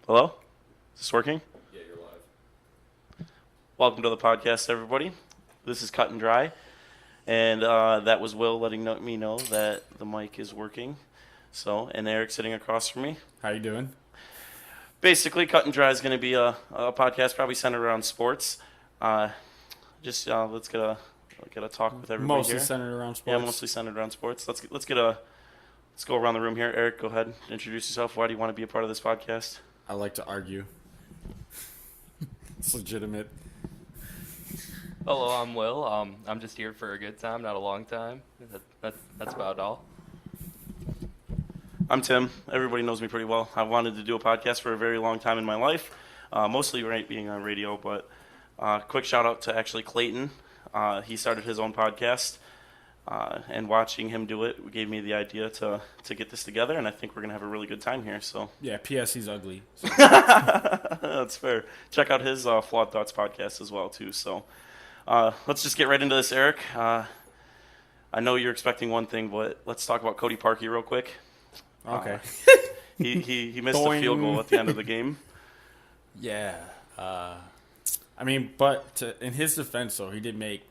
Hello? Is this working? Yeah, you're live. Welcome to the podcast, everybody. This is Cut and Dry, and that was Will letting me know that the mic is working. So, and Aeryk sitting across from me. How you doing? Basically, Cut and Dry is going to be a podcast probably centered around sports. Let's get a talk with everybody Mostly here. centered around sports. Yeah, mostly centered around sports. Let's go around the room here. Aeryk, go ahead, introduce yourself. Why do you want to be a part of this podcast? I like to argue. It's legitimate. Hello, I'm Will. I'm just here for a good time, not a long time. That's about all. I'm Tim. Everybody knows me pretty well. I wanted to do a podcast for a very long time in my life, mostly being on radio, but quick shout out to actually Clayton. He started his own podcast, and watching him do it gave me the idea to get this together, and I think we're going to have a really good time here. So Yeah, P.S. He's ugly. So. That's fair. Check out his Flawed Thoughts podcast as well, too. So let's just get right into this, Aeryk. I know you're expecting one thing, but let's talk about Cody Parkey real quick. Okay. He missed Boing. a field goal at the end of the game. Yeah. In his defense, though, he did make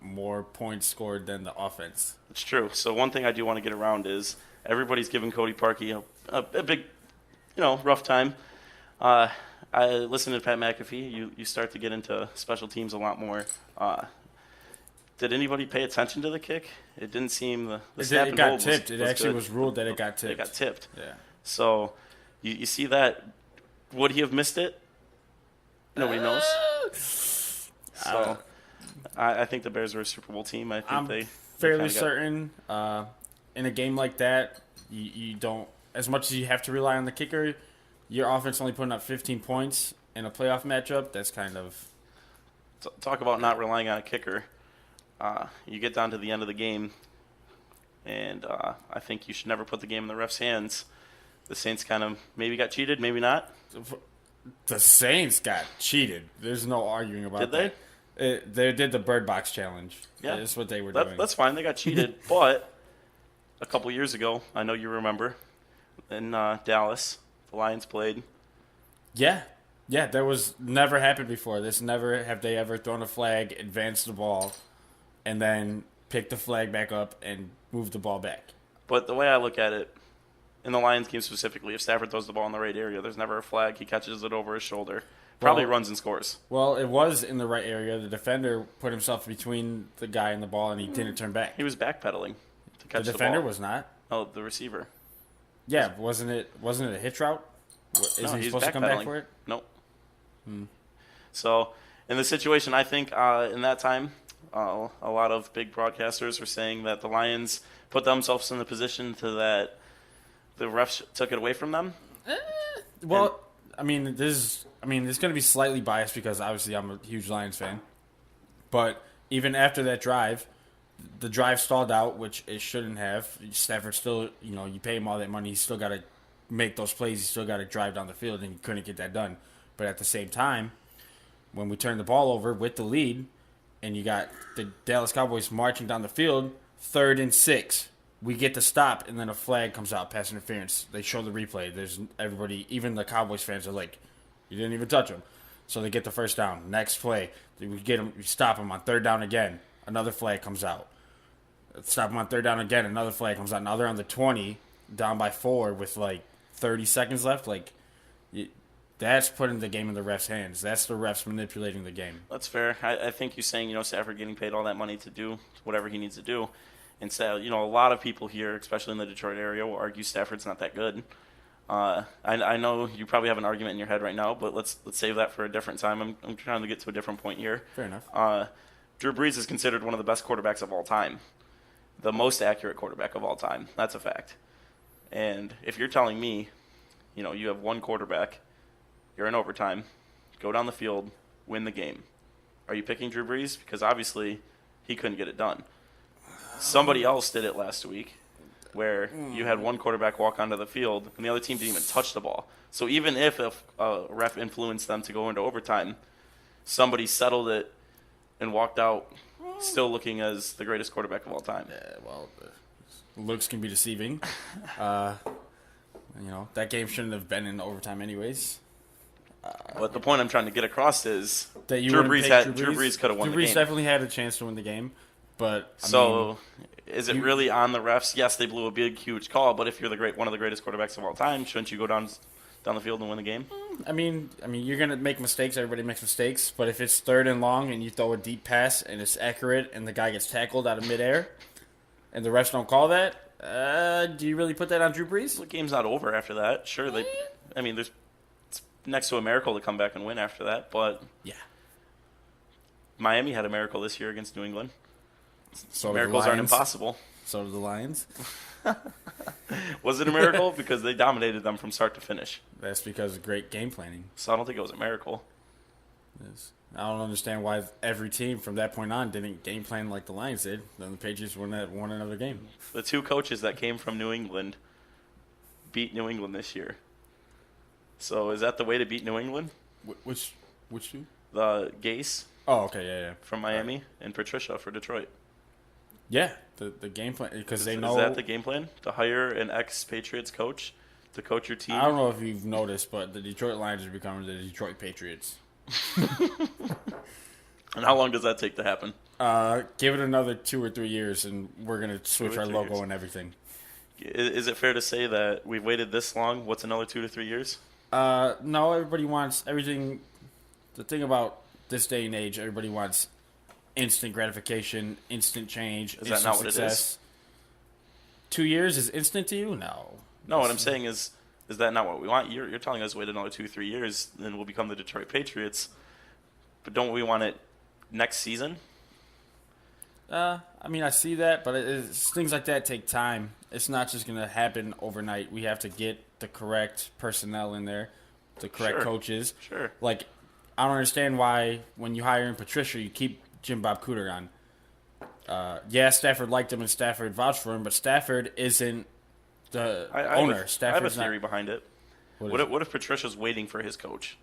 more points scored than the offense. It's true. So one thing I do want to get around is everybody's giving Cody Parkey a big, rough time. I listened to Pat McAfee. You start to get into special teams a lot more. Did anybody pay attention to the kick? It didn't seem the snap It and got hold tipped. Was It actually good. was ruled that it got tipped. It got tipped. Yeah. So you see that? Would he have missed it? Nobody knows. So I think the Bears are a Super Bowl team. I think I'm they fairly kinda got- certain in a game like that, you don't, as much as you have to rely on the kicker, your offense only putting up 15 points in a playoff matchup, that's kind of... Talk about not relying on a kicker. You get down to the end of the game, and I think you should never put the game in the ref's hands. The Saints kind of maybe got cheated, maybe not. The Saints got cheated. There's no arguing about Did they? that. They did the Bird Box Challenge. Yeah. That's what they were doing. That's fine. They got cheated. But a couple years ago, I know you remember, in Dallas, the Lions played. Yeah. Yeah, that was never happened before. This never have they ever thrown a flag, advanced the ball, and then picked the flag back up and moved the ball back. But the way I look at it, in the Lions game specifically, if Stafford throws the ball in the right area, there's never a flag. He catches it over his shoulder. Probably runs and scores. Well, it was in the right area. The defender put himself between the guy and the ball, and he didn't turn back. He was backpedaling to catch The defender ball. was not. Oh, the receiver. Yeah, wasn't it a hitch route? Isn't No, he he's supposed to come back backpedaling. for it? Nope. So, in the situation, I think in that time, a lot of big broadcasters were saying that the Lions put themselves in the position to that the refs took it away from them. Well, this is going to be slightly biased because obviously I'm a huge Lions fan. But even after that drive, the drive stalled out, which it shouldn't have. Stafford still, you pay him all that money, he's still got to make those plays. He's still got to drive down the field, and he couldn't get that done. But at the same time, when we turned the ball over with the lead, and you got the Dallas Cowboys marching down the field, 3rd and 6. We get to stop, and then a flag comes out, pass interference. They show the replay. There's everybody, even the Cowboys fans are like, you didn't even touch him. So they get the first down. Next play, we stop him on 3rd down again. Another flag comes out. Stop him on 3rd down again. Another flag comes out. Now they're on the 20, down by 4 with 30 seconds left. That's putting the game in the refs' hands. That's the refs manipulating the game. That's fair. I think you're saying, Stafford getting paid all that money to do whatever he needs to do. And so, a lot of people here, especially in the Detroit area, will argue Stafford's not that good. I know you probably have an argument in your head right now, but let's save that for a different time. I'm trying to get to a different point here. Fair enough. Drew Brees is considered one of the best quarterbacks of all time, the most accurate quarterback of all time. That's a fact. And if you're telling me, you have one quarterback, you're in overtime, go down the field, win the game, are you picking Drew Brees? Because obviously he couldn't get it done. Somebody else did it last week where you had one quarterback walk onto the field and the other team didn't even touch the ball. So even if a ref influenced them to go into overtime, somebody settled it and walked out still looking as the greatest quarterback of all time. Yeah, well, looks can be deceiving. That game shouldn't have been in overtime anyways. But the point I'm trying to get across is That you Drew wouldn't Brees pick Drew Brees could have won Drew the Brees game. definitely had a chance to win the game, but Is it really on the refs? Yes, they blew a big, huge call, but if you're one of the greatest quarterbacks of all time, shouldn't you go down the field and win the game? I mean, you're gonna make mistakes. Everybody makes mistakes, but if it's 3rd and long and you throw a deep pass and it's accurate and the guy gets tackled out of midair, and the refs don't call that, do you really put that on Drew Brees? The game's not over after that. Sure, it's next to a miracle to come back and win after that, but Yeah. Miami had a miracle this year against New England. So Miracles aren't impossible. So do the Lions. Was it a miracle? Because they dominated them from start to finish. That's because of great game planning. So I don't think it was a miracle. I don't understand why every team from that point on didn't game plan like the Lions did. Then the Patriots won another game. The 2 coaches that came from New England beat New England this year. So is that the way to beat New England? Which two? The Gase Oh, okay, yeah. from Miami and Patricia for Detroit. Yeah, the game plan, because they know. Is that the game plan? To hire an ex-Patriots coach to coach your team? I don't know if you've noticed, but the Detroit Lions are becoming the Detroit Patriots. And how long does that take to happen? Give it another 2 or 3 years, and we're gonna switch 2 or our 3 logo years. and everything. Is it fair to say that we've waited this long? What's another 2 to 3 years? No, everybody wants everything. The thing about this day and age, everybody wants instant gratification, instant change, Is that instant not what it success. is? 2 years is instant to you? No. No, what I'm saying is that not what we want? You're telling us wait another 2-3 years, then we'll become the Detroit Patriots. But don't we want it next season? I see that, but things like that take time. It's not just going to happen overnight. We have to get the correct personnel in there, the correct coaches. Sure. Like, I don't understand why when you hire in Patricia, you keep Jim Bob Cooter on. Stafford liked him and Stafford vouched for him, but Stafford isn't the owner. I have a Stafford's theory behind it. What if Patricia's waiting for his coach?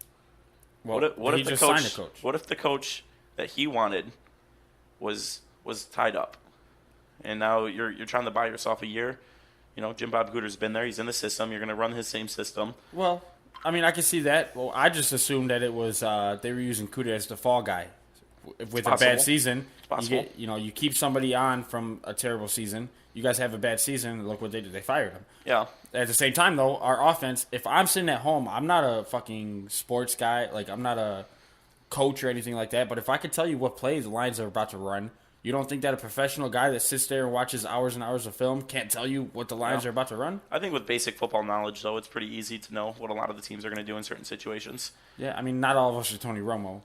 Well, What he if the just coach? signed a coach. What if the coach that he wanted was tied up, and now you're trying to buy yourself a year? You know, Jim Bob Cooter's been there. He's in the system. You're going to run his same system. Well, I can see that. Well, I just assumed that it was they were using Cooter as the fall guy. With a bad season, you keep somebody on from a terrible season. You guys have a bad season. Look what they did. They fired him. Yeah. At the same time, though, our offense, if I'm sitting at home, I'm not a fucking sports guy. Like, I'm not a coach or anything like that. But if I could tell you what plays the Lions are about to run, you don't think that a professional guy that sits there and watches hours and hours of film can't tell you what the Lions are about to run? I think with basic football knowledge, though, it's pretty easy to know what a lot of the teams are going to do in certain situations. Yeah, not all of us are Tony Romo.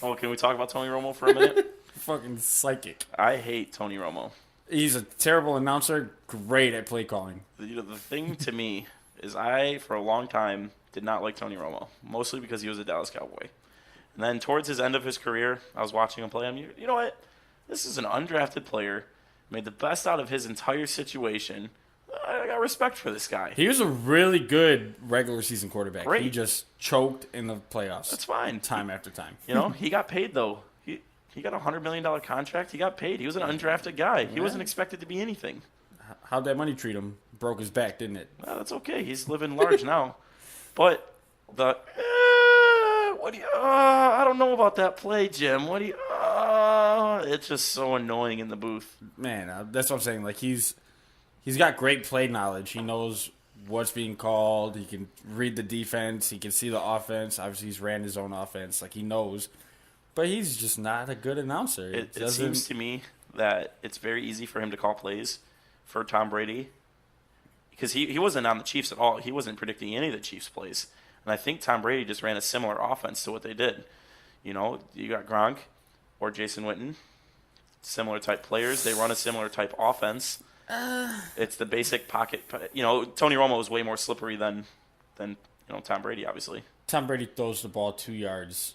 Oh, can we talk about Tony Romo for a minute? Fucking psychic. I hate Tony Romo. He's a terrible announcer, great at play calling. The thing to me is I, for a long time, did not like Tony Romo, mostly because he was a Dallas Cowboy. And then towards his end of his career, I was watching him play. You know what? This is an undrafted player, made the best out of his entire situation. I got respect for this guy. He was a really good regular season quarterback. Great. He just choked in the playoffs. That's fine. Time after time. You know, he got paid, though. He got a $100 million contract. He got paid. He was an undrafted guy. He wasn't expected to be anything. How'd that money treat him? Broke his back, didn't it? Well, that's okay. He's living large now. But I don't know about that play, Jim. It's just so annoying in the booth. Man, that's what I'm saying. Like, he's got great play knowledge. He knows what's being called. He can read the defense. He can see the offense. Obviously, he's ran his own offense. Like, he knows. But he's just not a good announcer. It seems to me that it's very easy for him to call plays for Tom Brady because he wasn't on the Chiefs at all. He wasn't predicting any of the Chiefs' plays. And I think Tom Brady just ran a similar offense to what they did. You know, you got Gronk or Jason Witten, similar type players. They run a similar type offense. It's the basic pocket. You know, Tony Romo is way more slippery than Tom Brady, obviously. Tom Brady throws the ball 2 yards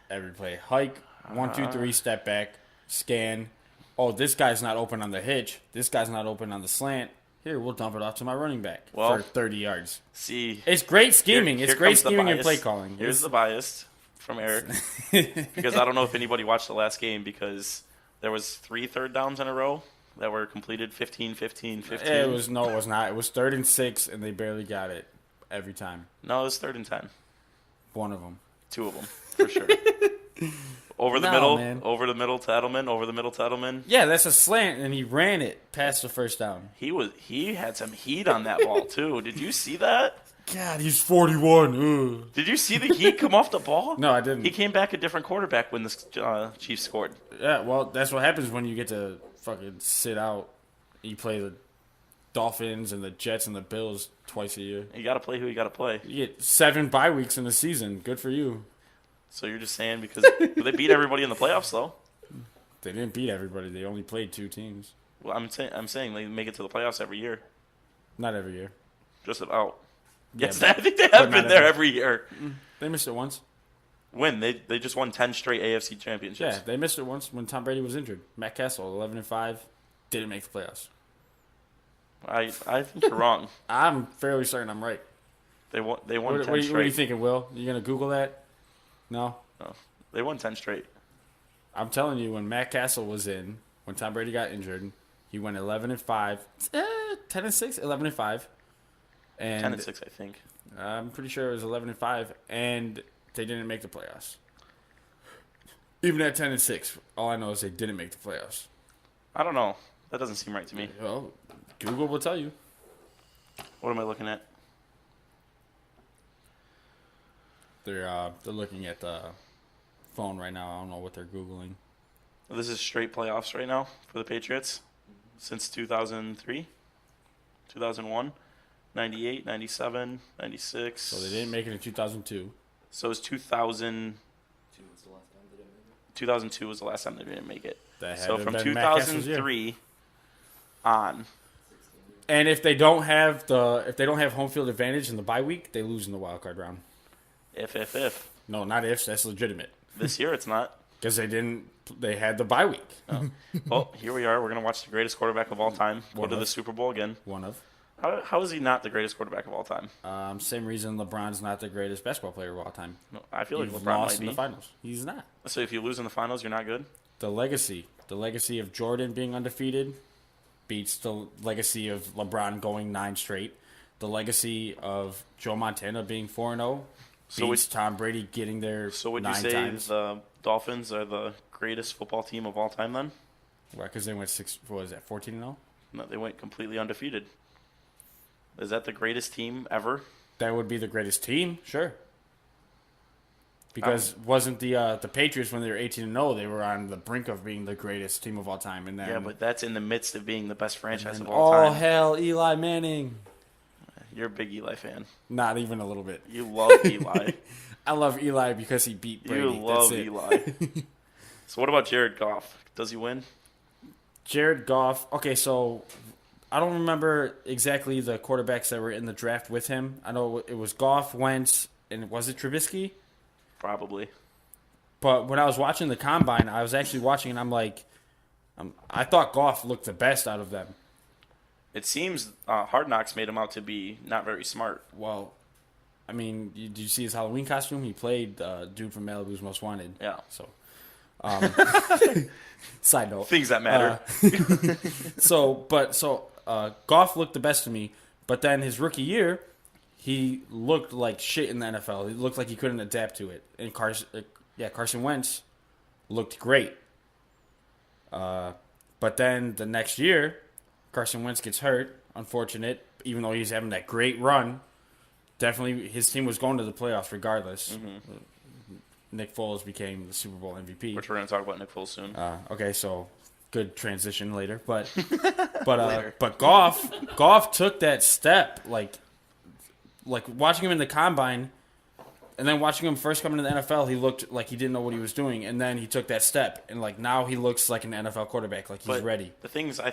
every play. Hike, 1, 2, 3, step back, scan. Oh, this guy's not open on the hitch. This guy's not open on the slant. Here, we'll dump it off to my running back for 30 yards. See, it's great scheming. It's great scheming and play calling. Here's the bias from Aeryk because I don't know if anybody watched the last game because there was 3 third downs in a row that were completed 15, 15, 15. It was not. It was 3rd and 6, and they barely got it. every time. No, it was 3rd and 10. One of them. 2 of them, for sure. Over the No, middle, man. over the middle to Edelman, over the middle to Edelman. Yeah, that's a slant, and he ran it past the first down. He had some heat on that ball, too. Did you see that? God, he's 41. Ugh. Did you see the heat come off the ball? No, I didn't. He came back a different quarterback when the Chiefs scored. Yeah, well, that's what happens when you get to fucking sit out. You play the Dolphins and the Jets and the Bills twice a year. You got to play who you got to play. You get 7 bye weeks in the season. Good for you. So you're just saying because they beat everybody in the playoffs, though. They didn't beat everybody. They only played 2 teams. Well, I'm saying they make it to the playoffs every year. Not every year. Just about. Yeah, Yes, but- I think they but have been not there every year. They missed it once. When they just won 10 straight AFC championships. Yeah, they missed it once when Tom Brady was injured. Matt Castle, 11-5, didn't make the playoffs. I think you're wrong. I'm fairly certain I'm right. They won What, 10 what are you straight. thinking, Will? You gonna Google that? No. No, they won 10 straight. I'm telling you, when Matt Castle was in, when Tom Brady got injured, he went 11-5, 10-6, 11-5, and 10 and 6, I think. I'm pretty sure it was 11-5, and they didn't make the playoffs. Even at 10-6, all I know is they didn't make the playoffs. I don't know. That doesn't seem right to me. Well, Google will tell you. What am I looking at? They're looking at the phone right now. I don't know what they're Googling. This is straight playoffs right now for the Patriots since 2003, 2001, 98, 97, 96. So they didn't make it in 2002. So it's 2002 was the last time they didn't make it. That So had from been Matt Castle's year. 2003 on. And if they don't have home field advantage in the bye week, they lose in the wild card round. If. No, not ifs. That's legitimate This year it's not. because they didn't. They had the bye week. Oh. Well, here we are. We're going to watch the greatest quarterback of all time go One to of. the Super Bowl again. One of. How is he not the greatest quarterback of all time? Same reason LeBron's not the greatest basketball player of all time. No, I feel like You've LeBron lost might in the be. finals. He's not. So if you lose in the finals, you're not good? The legacy of Jordan being undefeated beats the legacy of LeBron going 9 straight. The legacy of Joe Montana being 4-0 So beats Tom Brady getting there So would you 9 say times. the Dolphins are the greatest football team of all time then? Why? Because they went 14-0. No, they went completely undefeated. Is that the greatest team ever? That would be the greatest team, sure. Because wasn't the Patriots when they were 18-0, they were on the brink of being the greatest team of all time, and then Yeah, but that's in the midst of being the best franchise of all time. hell, Eli Manning. You're a big Eli fan. Not even a little bit. You love Eli. I love Eli because he beat Brady. You love That's it. Eli. So what about Jared Goff? Does he win? Jared Goff. Okay, so I don't remember exactly the quarterbacks that were in the draft with him. I know it was Goff, Wentz, and was it Trubisky? Probably. But when I was watching the combine, I was actually watching, and I'm like, I thought Goff looked the best out of them. It seems Hard Knocks made him out to be not very smart. Well, I mean, did you see his Halloween costume? He played dude from Malibu's Most Wanted. Yeah. So, side note. Things that matter. Goff looked the best to me, but then his rookie year, he looked like shit in the NFL. He looked like he couldn't adapt to it. And Carson Wentz looked great. But then the next year, Carson Wentz gets hurt. Unfortunate, even though he's having that great run. Definitely, his team was going to the playoffs regardless. Mm-hmm. Nick Foles became the Super Bowl MVP. Which we're going to talk about Nick Foles soon. Okay, so good transition later, but Later. but Goff took that step, like watching him in the combine, and then watching him first come into the NFL, he looked like he didn't know what he was doing, and then he took that step, and like now he looks like an NFL quarterback, like he's But ready. The things I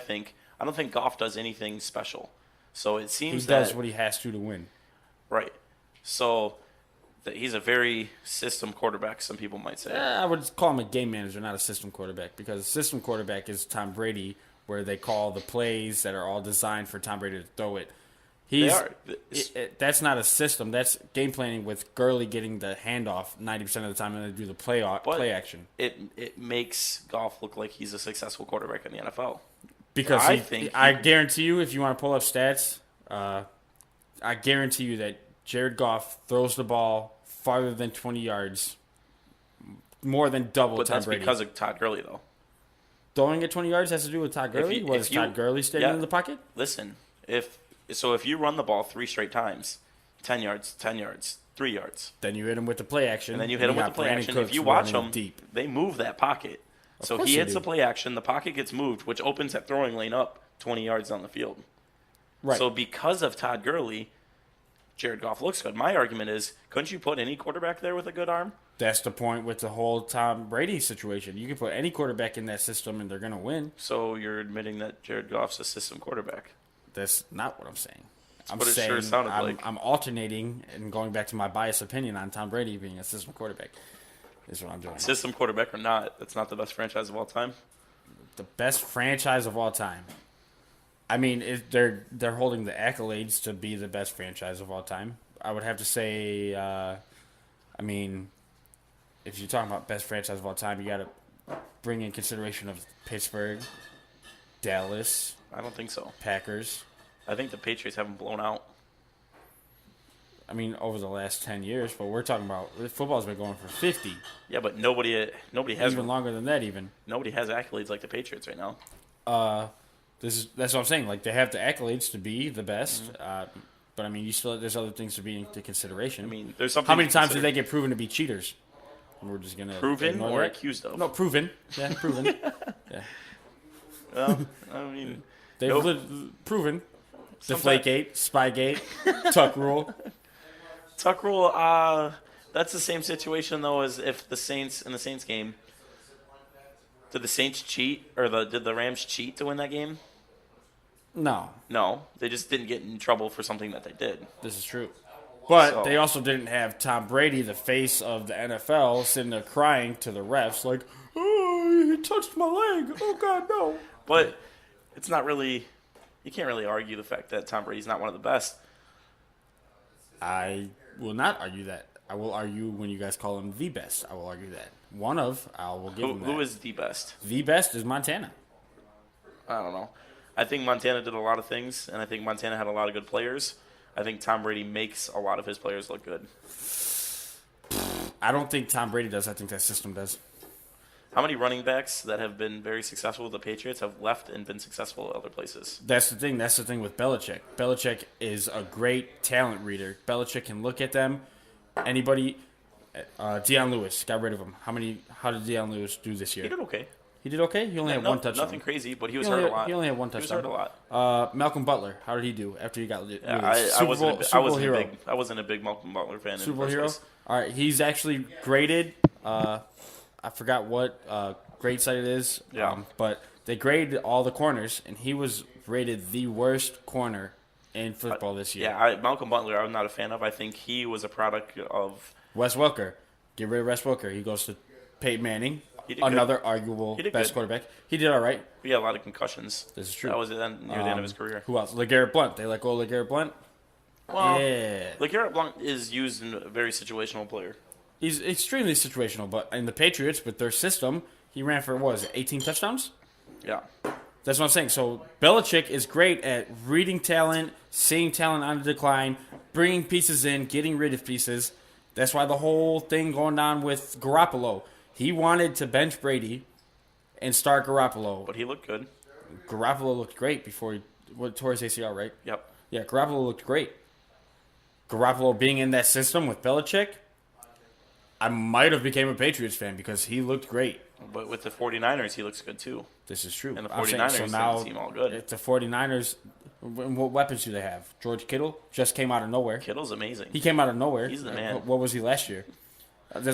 don't think Goff does anything special. So it He seems does what he has to win. right. So that he's a very system quarterback. Some people might say. I would call him a game manager, not a system quarterback, because a system quarterback is Tom Brady, where they call the plays that are all designed for Tom Brady to throw it. That's not a system. That's game planning with Gurley getting the handoff 90% of the time, and they do the play action. It makes Goff look like he's a successful quarterback in the NFL. Because I I guarantee you, if you want to pull up stats, I guarantee you that Jared Goff throws the ball farther than 20 yards, more than double But Tom that's Brady. because of Todd Gurley, though. Throwing it 20 yards has to do with Todd Gurley? Todd Gurley standing in the pocket? Listen, if you run the ball 3 straight times, 10 yards, 10 yards, 3 yards. Then you hit him with the play action. And then you hit him with the play action. If you watch them, they move that pocket. So he hits the play action, the pocket gets moved, which opens that throwing lane up 20 yards down the field. Right. So because of Todd Gurley, Jared Goff looks good. My argument is, couldn't you put any quarterback there with a good arm? That's the point with the whole Tom Brady situation. You can put any quarterback in that system and they're going to win. So you're admitting that Jared Goff's a system quarterback. That's not what I'm saying. That's what it sure sounded like. I'm alternating and going back to my biased opinion on Tom Brady being a system quarterback. Is what I'm doing. System quarterback or not, that's not the best franchise of all time. The best franchise of all time. I mean, they're holding the accolades to be the best franchise of all time. I would have to say, if you're talking about best franchise of all time, you got to bring in consideration of Pittsburgh, Dallas. I don't think so. Packers. I think the Patriots haven't blown out. I mean, over the last 10 years, but we're talking about football's been going for 50. Yeah, but nobody has even longer than that. Even nobody has accolades like the Patriots right now. that's what I'm saying. Like they have the accolades to be the best, but I mean, there's other things to be into consideration. I mean, there's something. How many times did they get proven to be cheaters? And we're just gonna proven or that? accused of? No, proven. Yeah, proven. Yeah. Well, I mean, they've proven. Deflategate, Spygate, Tuck Rule. Tuck Rule, that's the same situation, though, as if the Saints, in the Saints game, did the Saints cheat, or did the Rams cheat to win that game? No. No, they just didn't get in trouble for something that they did. This is true. But they also didn't have Tom Brady, the face of the NFL, sitting there crying to the refs like, oh, he touched my leg. Oh, God, no. But it's not really... You can't really argue the fact that Tom Brady's not one of the best. I will not argue that. I will argue when you guys call him the best. I will argue that. I will give him that. Who is the best? The best is Montana. I don't know. I think Montana did a lot of things, and I think Montana had a lot of good players. I think Tom Brady makes a lot of his players look good. I don't think Tom Brady does. I think that system does. How many running backs that have been very successful with the Patriots have left and been successful at other places? That's the thing. That's the thing with Belichick. Belichick is a great talent reader. Belichick can look at them. Anybody, Deion Lewis, got rid of him. How did Deion Lewis do this year? He did okay. He did okay? He only had one touchdown. Nothing crazy, but he was hurt a lot. He only had one touchdown. He was hurt a lot. Malcolm Butler, how did he do after he got released? I wasn't a big Malcolm Butler fan. Super Bowl hero? All right, he's actually graded. I forgot what grade site it is. Yeah. But they graded all the corners, and he was rated the worst corner in football this year. Yeah, Malcolm Butler I'm not a fan of. I think he was a product of... Wes Welker. Get rid of Wes Welker. He goes to Peyton Manning. Arguable best quarterback. He did all right. He had a lot of concussions. This is true. That was near the end of his career. Who else? LeGarrette Blount. They let go of LeGarrette Blount? Well, yeah. LeGarrette Blount is used in a very situational player. He's extremely situational, but in the Patriots, with their system, he ran for, 18 touchdowns? Yeah. That's what I'm saying. So Belichick is great at reading talent, seeing talent on the decline, bringing pieces in, getting rid of pieces. That's why the whole thing going on with Garoppolo. He wanted to bench Brady and start Garoppolo. But he looked good. Garoppolo looked great before he tore his ACL, right? Yep. Yeah, Garoppolo looked great. Garoppolo being in that system with Belichick, I might have became a Patriots fan because he looked great. But with the 49ers, he looks good too. This is true. And the 49ers seem all good. The 49ers, what weapons do they have? George Kittle just came out of nowhere. Kittle's amazing. He came out of nowhere. He's the man. What was he last year?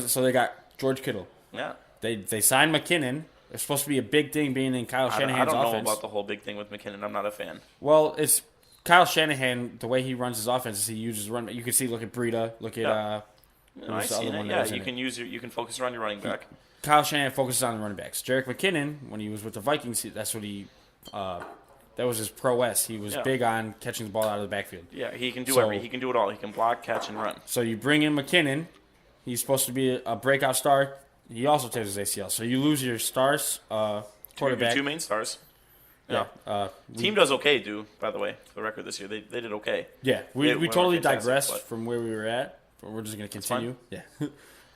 So they got George Kittle. Yeah. They signed McKinnon. It's supposed to be a big thing being in Kyle Shanahan's offense. I don't know about the whole big thing with McKinnon. I'm not a fan. Well, it's Kyle Shanahan. The way he runs his offense is he uses run. You can see. Look at Breida. Look at. I see that. Yeah, you can focus around your running back. Kyle Shanahan focuses on the running backs. Jerick McKinnon, when he was with the Vikings, that's what he. That was his prowess. He was big on catching the ball out of the backfield. Yeah, he can do he can do it all. He can block, catch, and run. So you bring in McKinnon. He's supposed to be a breakout star. He also tears his ACL. So you lose your stars quarterback. Your two main stars. Yeah. Team does okay, by the way, for the record this year. They did okay. Yeah, we weren't totally fantastic, digressed but from where we were at, but we're just going to continue. Yeah.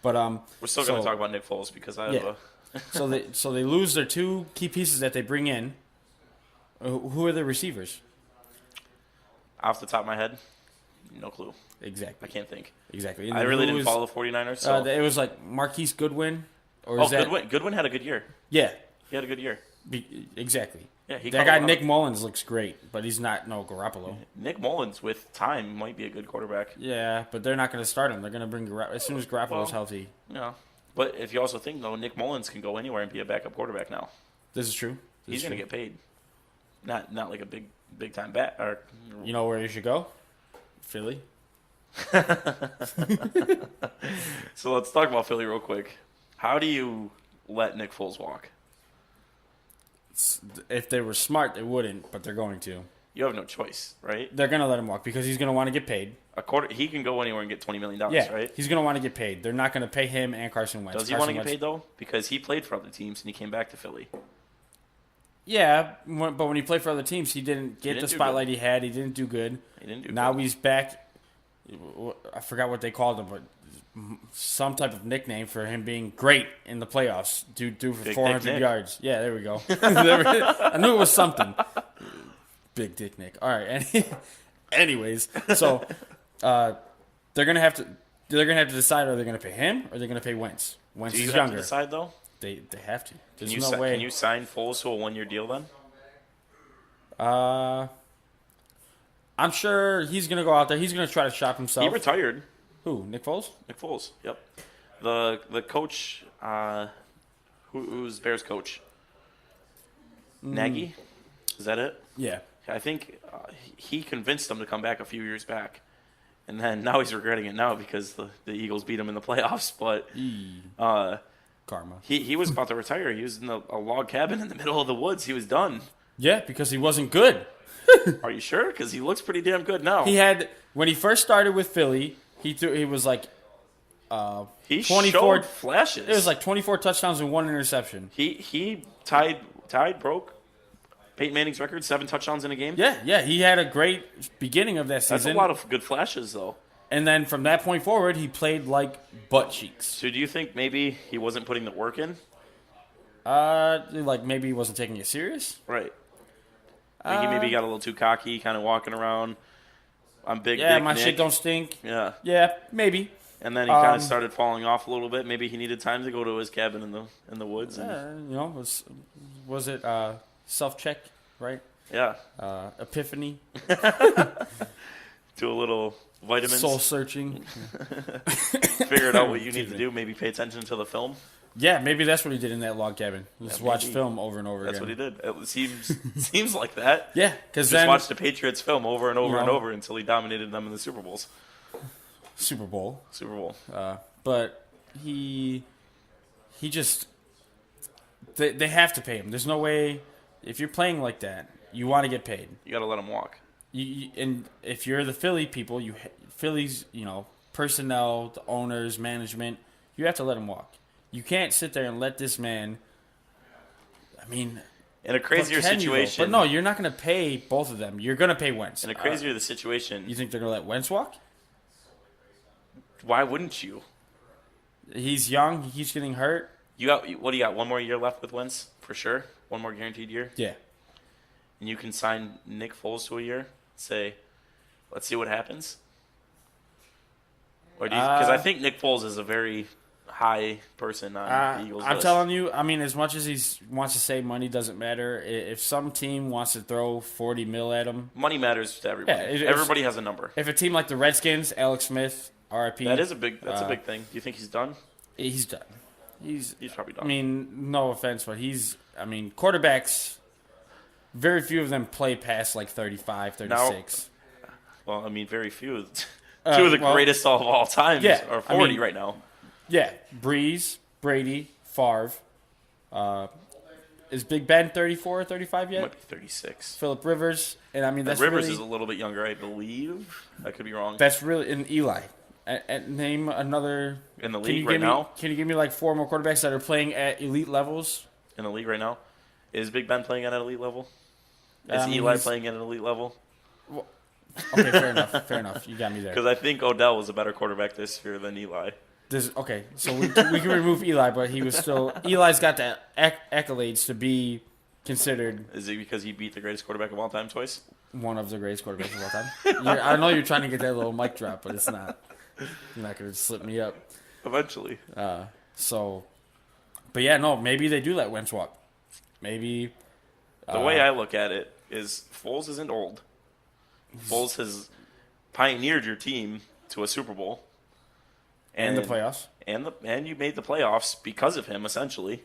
But we're still going to talk about Nick Foles because I have so they lose their two key pieces that they bring in. Who are the receivers? Off the top of my head, no clue. Exactly. I can't think. Exactly. I really didn't follow the 49ers. So. It was like Marquise Goodwin. Goodwin had a good year. Yeah. He had a good year. Exactly. Yeah, that guy Nick Mullins looks great, but he's not Garoppolo. Nick Mullins, with time, might be a good quarterback. Yeah, but they're not going to start him. They're going to bring as soon as Garoppolo's healthy. Yeah. But if you also think, though, Nick Mullins can go anywhere and be a backup quarterback now. This is true. He's going to get paid. Not like a big time bat. Or you know where he should go? Philly. So let's talk about Philly real quick. How do you let Nick Foles walk? If they were smart, they wouldn't, but they're going to. You have no choice, right? They're going to let him walk because he's going to want to get paid. He can go anywhere and get $20 million, right? He's going to want to get paid. They're not going to pay him and Carson Wentz. Does he want to get paid, though? Because he played for other teams and he came back to Philly. Yeah, but when he played for other teams, he didn't get the spotlight he had. He didn't do good. Now he's back. I forgot what they called him, but some type of nickname for him being great in the playoffs. Dude threw for 400 yards. Yeah, there we go. I knew it was something. Big Dick Nick. All right. Anyways, so they're gonna have to decide: are they gonna pay him or they're gonna pay Wentz? Wentz is younger. Have to decide though. They have to. There's no way. Can you sign Foles to a 1-year deal then? I'm sure he's gonna go out there. He's gonna try to shop himself. He retired. Who? Nick Foles? Nick Foles. Yep. The coach, who's Bears coach? Nagy. Is that it? Yeah. I think he convinced them to come back a few years back, and then now he's regretting it now because the Eagles beat him in the playoffs. But karma. He was about to retire. He was in a log cabin in the middle of the woods. He was done. Yeah, because he wasn't good. Are you sure? Because he looks pretty damn good now. He had when he first started with Philly. He was like he 24 showed flashes. It was like 24 touchdowns and 1 interception. He broke Peyton Manning's record, 7 touchdowns in a game. Yeah, he had a great beginning of that season. That's a lot of good flashes, though. And then from that point forward, he played like butt cheeks. So do you think maybe he wasn't putting the work in? Like maybe he wasn't taking it serious? Right. He maybe got a little too cocky, kind of walking around. I'm big. Yeah, Dick my Nick. shit don't stink. Yeah. Yeah, maybe. And then he kind of started falling off a little bit. Maybe he needed time to go to his cabin in the woods. And, was it self-check, right? Yeah. Epiphany. Do a little vitamins. Soul searching. Figured out what you need to do. Maybe pay attention to the film. Yeah, maybe that's what he did in that log cabin. Just watch film over and over again. That's what he did. It seems like that. Yeah, because then watch the Patriots film over and over and over until he dominated them in the Super Bowls. Super Bowl. But he just they have to pay him. There's no way if you're playing like that, you want to get paid. You got to let him walk. And if you're the Philly people, Philly's personnel, the owners, management, you have to let him walk. You can't sit there and let this man. I mean, in a crazier situation, but no, you're not going to pay both of them. You're going to pay Wentz. In a crazier the situation, you think they're going to let Wentz walk? Why wouldn't you? He's young. He keeps getting hurt. What do you got? 1 more year left with Wentz for sure. 1 more guaranteed year. Yeah. And you can sign Nick Foles to a year. Say, let's see what happens. Or do you? Because I think Nick Foles is a very high person on the Eagles. I'm telling you. I mean, as much as he wants to say money doesn't matter, if some team wants to throw $40 million at him, money matters to everybody. Yeah, everybody has a number. If a team like the Redskins, Alex Smith, RIP. That's a big thing. Do you think he's done? He's done. He's probably done. I mean, no offense, but quarterbacks, very few of them play past like 35, 36. Well, I mean, very few. Two of the greatest of all time are 40 right now. Yeah, Breeze, Brady, Favre. Is Big Ben 34 or 35 yet? Might be 36. Phillip Rivers. And I mean, that's Rivers really, is a little bit younger, I believe. I could be wrong. That's really in Eli. And name another in the league right now. Can you give me like 4 more quarterbacks that are playing at elite levels in the league right now? Is Big Ben playing at an elite level? Is Eli playing at an elite level? Well, okay, fair enough. Fair enough. You got me there. Because I think Odell was a better quarterback this year than Eli. Okay, so we can remove Eli, but he was still. Eli's got the accolades to be considered. Is it because he beat the greatest quarterback of all time twice? One of the greatest quarterbacks of all time. I know you're trying to get that little mic drop, but it's not. You're not going to slip me up. Eventually. But yeah, no, maybe they do let Wentz walk. Maybe. The way I look at it is Foles isn't old. Foles has pioneered your team to a Super Bowl. And the playoffs. And you made the playoffs because of him, essentially.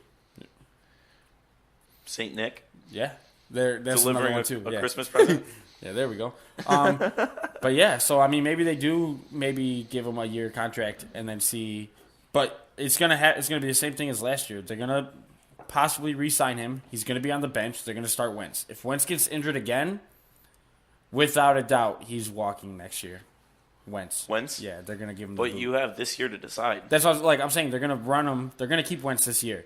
Saint Nick. Yeah. That's delivering another one too. a Christmas present. Yeah, there we go. But yeah, so I mean, maybe they do give him a year contract and then see. But it's gonna be the same thing as last year. They're gonna possibly re-sign him. He's gonna be on the bench. They're gonna start Wentz. If Wentz gets injured again, without a doubt, he's walking next year. Wentz. Yeah, they're gonna give him. But you have this year to decide. That's what I'm saying. They're gonna run him. They're gonna keep Wentz this year.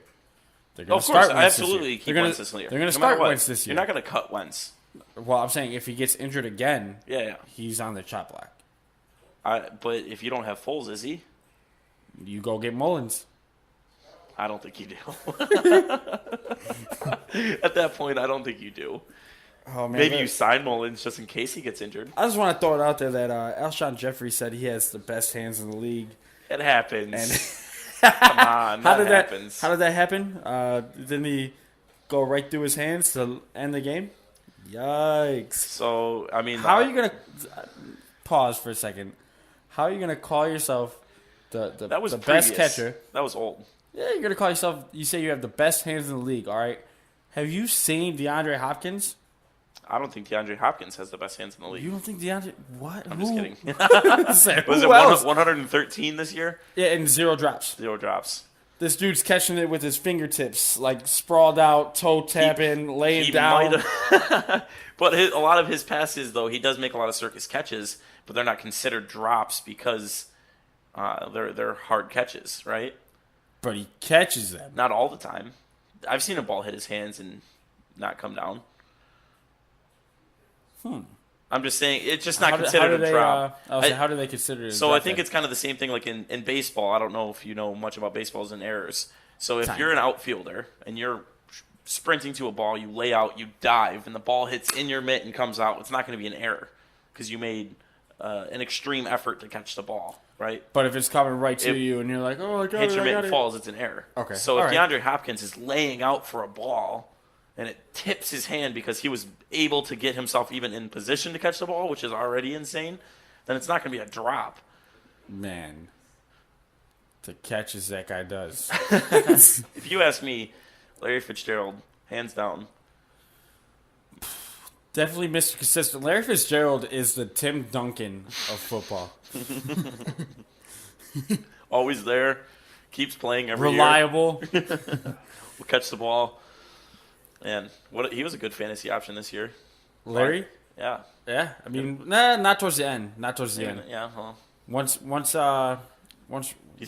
Of course, absolutely keep Wentz this year. They're going to start Wentz this year. You're not going to cut Wentz. Well, I'm saying if he gets injured again, yeah. he's on the chop block. But if you don't have Foles, is he? You go get Mullins. I don't think you do. At that point, I don't think you do. Oh, man, maybe you sign Mullins just in case he gets injured. I just want to throw it out there that Alshon Jeffrey said he has the best hands in the league. It happens. And come on, how did happens. How did that happen? Didn't he go right through his hands to end the game? Yikes! So I mean, how are you gonna pause for a second? How are you gonna call yourself the best catcher? That was old. Yeah, you're gonna call yourself. You say you have the best hands in the league. All right. Have you seen DeAndre Hopkins? I don't think DeAndre Hopkins has the best hands in the league. You don't think DeAndre? What? I'm just kidding. Was it 113 this year? Yeah, and 0 drops. 0 drops. This dude's catching it with his fingertips, like sprawled out, toe tapping, laying down. But a lot of his passes, though, he does make a lot of circus catches, but they're not considered drops because they're hard catches, right? But he catches them. Not all the time. I've seen a ball hit his hands and not come down. I'm just saying it's just not considered a drop. How do they consider it? So I think it's kind of the same thing like in baseball. I don't know if you know much about baseballs and errors. So if you're an outfielder and you're sprinting to a ball, you lay out, you dive, and the ball hits in your mitt and comes out, it's not going to be an error because you made an extreme effort to catch the ball, right? But if it's coming right to you and you're like, oh, I got it, hits your mitt and falls, it's an error. Okay. So if DeAndre Hopkins is laying out for a ball and it tips his hand because he was able to get himself even in position to catch the ball, which is already insane, then it's not going to be a drop. Man, the catches that guy does. If you ask me, Larry Fitzgerald, hands down. Definitely Mr. Consistent. Larry Fitzgerald is the Tim Duncan of football. Always there. Keeps playing every Reliable. year. Will catch the ball. And he was a good fantasy option this year. Larry? Yeah. Yeah. I mean, not towards the end. Not towards the end. Yeah. Well. Once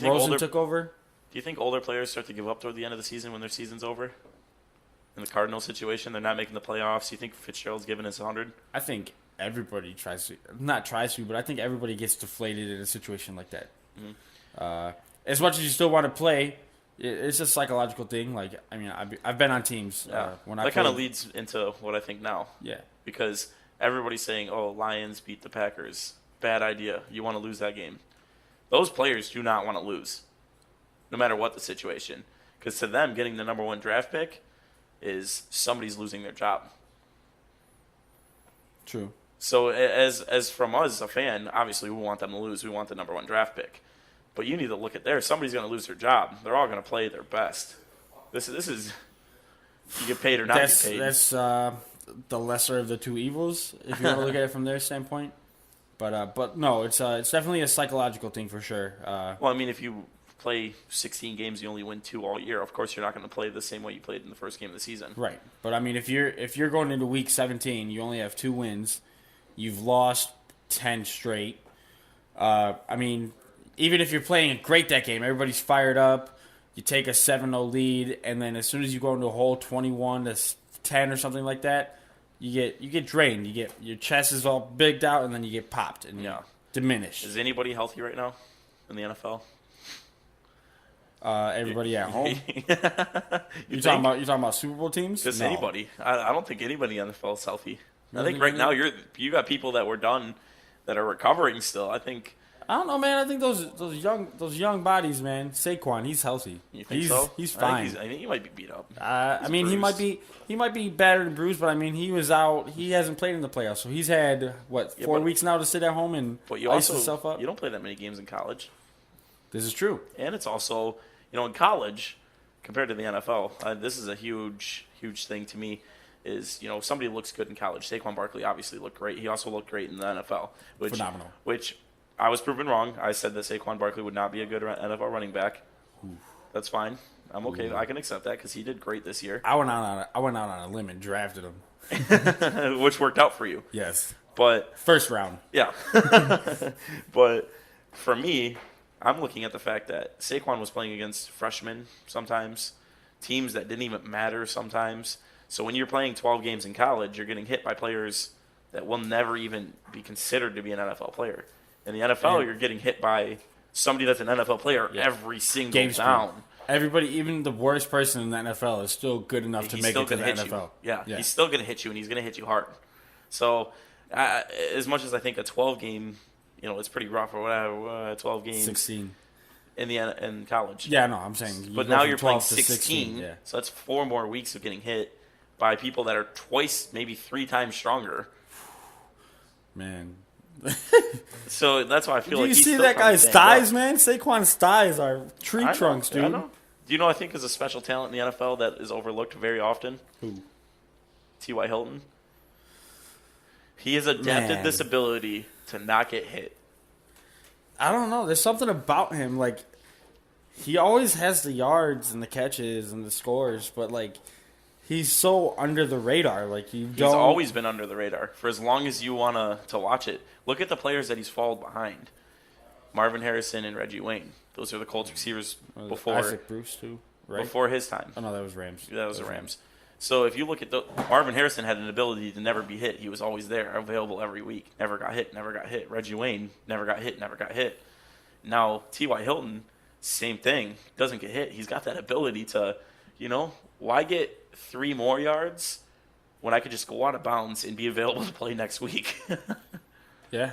Rosen took over. Do you think older players start to give up toward the end of the season when their season's over? In the Cardinals situation, they're not making the playoffs. Do you think Fitzgerald's giving us 100? I think everybody but I think everybody gets deflated in a situation like that. Mm-hmm. As much as you still want to play, it's a psychological thing. Like, I mean, I've been on teams. That kind of leads into what I think now. Yeah. Because everybody's saying, oh, Lions beat the Packers. Bad idea. You want to lose that game. Those players do not want to lose, no matter what the situation. Because to them, getting the number 1 draft pick is somebody's losing their job. True. So as from us, a fan, obviously we want them to lose. We want the number 1 draft pick. But you need to look at somebody's going to lose their job. They're all going to play their best. This is you get paid or not get paid. That's the lesser of the two evils, if you want to look at it from their standpoint. But no, it's definitely a psychological thing for sure. Well, I mean, if you play 16 games, you only win 2 all year. Of course, you're not going to play the same way you played in the first game of the season. Right. But I mean, if you're going into week 17, you only have 2 wins. You've lost 10 straight. I mean, even if you're playing great that game, everybody's fired up. You take a 7-0 lead, and then as soon as you go into a hole 21-10 or something like that, you get drained. You get your chest is all bigged out, and then you get popped and diminished. Is anybody healthy right now in the NFL? Everybody at home. you talking about Super Bowl teams? Just No. anybody. I don't think anybody in the NFL is healthy. I think right now you got people that were done that are recovering still. I think. I don't know, man. I think those young bodies, man. Saquon, he's healthy. You think so? He's fine. I think he might be beat up. I mean, bruised. he might be battered and bruised, but I mean, he was out. He hasn't played in the playoffs, so he's had 4 weeks now to sit at home and ice himself up. You don't play that many games in college. This is true, and it's also in college compared to the NFL. This is a huge thing to me. Is if somebody looks good in college. Saquon Barkley obviously looked great. He also looked great in the NFL. Phenomenal. Which I was proven wrong. I said that Saquon Barkley would not be a good NFL running back. Oof. That's fine. I'm okay. I can accept that because he did great this year. I went out on a limb and drafted him, which worked out for you. Yes, but first round. Yeah, but for me, I'm looking at the fact that Saquon was playing against freshmen sometimes, teams that didn't even matter sometimes. So when you're playing 12 games in college, you're getting hit by players that will never even be considered to be an NFL player. In the NFL, you're getting hit by somebody that's an NFL player every single down. Everybody, even the worst person in the NFL, is still good enough to make it to the NFL. Yeah, he's still going to hit you, and he's going to hit you hard. So as much as I think a 12-game, it's pretty rough or whatever, 12 games. 16. In college. Yeah, no, I'm saying. But now you're playing 16, 16 so that's 4 more weeks of getting hit by people that are twice, maybe 3 times stronger. Man. So that's why I feel like you he's see still that guy's stand thighs, up. man? Saquon's thighs are tree trunks, dude. I know. Do you know I think is a special talent in the NFL that is overlooked very often? Who? T.Y. Hilton. He has adapted this ability to not get hit. I don't know. There's something about him. Like, he always has the yards and the catches and the scores, but, like, he's so under the radar. Like, he's always been under the radar for as long as you want to watch it. Look at the players that he's fallen behind. Marvin Harrison and Reggie Wayne. Those are the Colts receivers before. Isaac Bruce, too, right? Before his time. Oh, no, that was Rams. That was the Rams. So if you look at Marvin Harrison had an ability to never be hit. He was always there, available every week. Never got hit, never got hit. Reggie Wayne never got hit, never got hit. Now, T.Y. Hilton, same thing. Doesn't get hit. He's got that ability to, why get 3 more yards when I could just go out of bounds and be available to play next week? Yeah.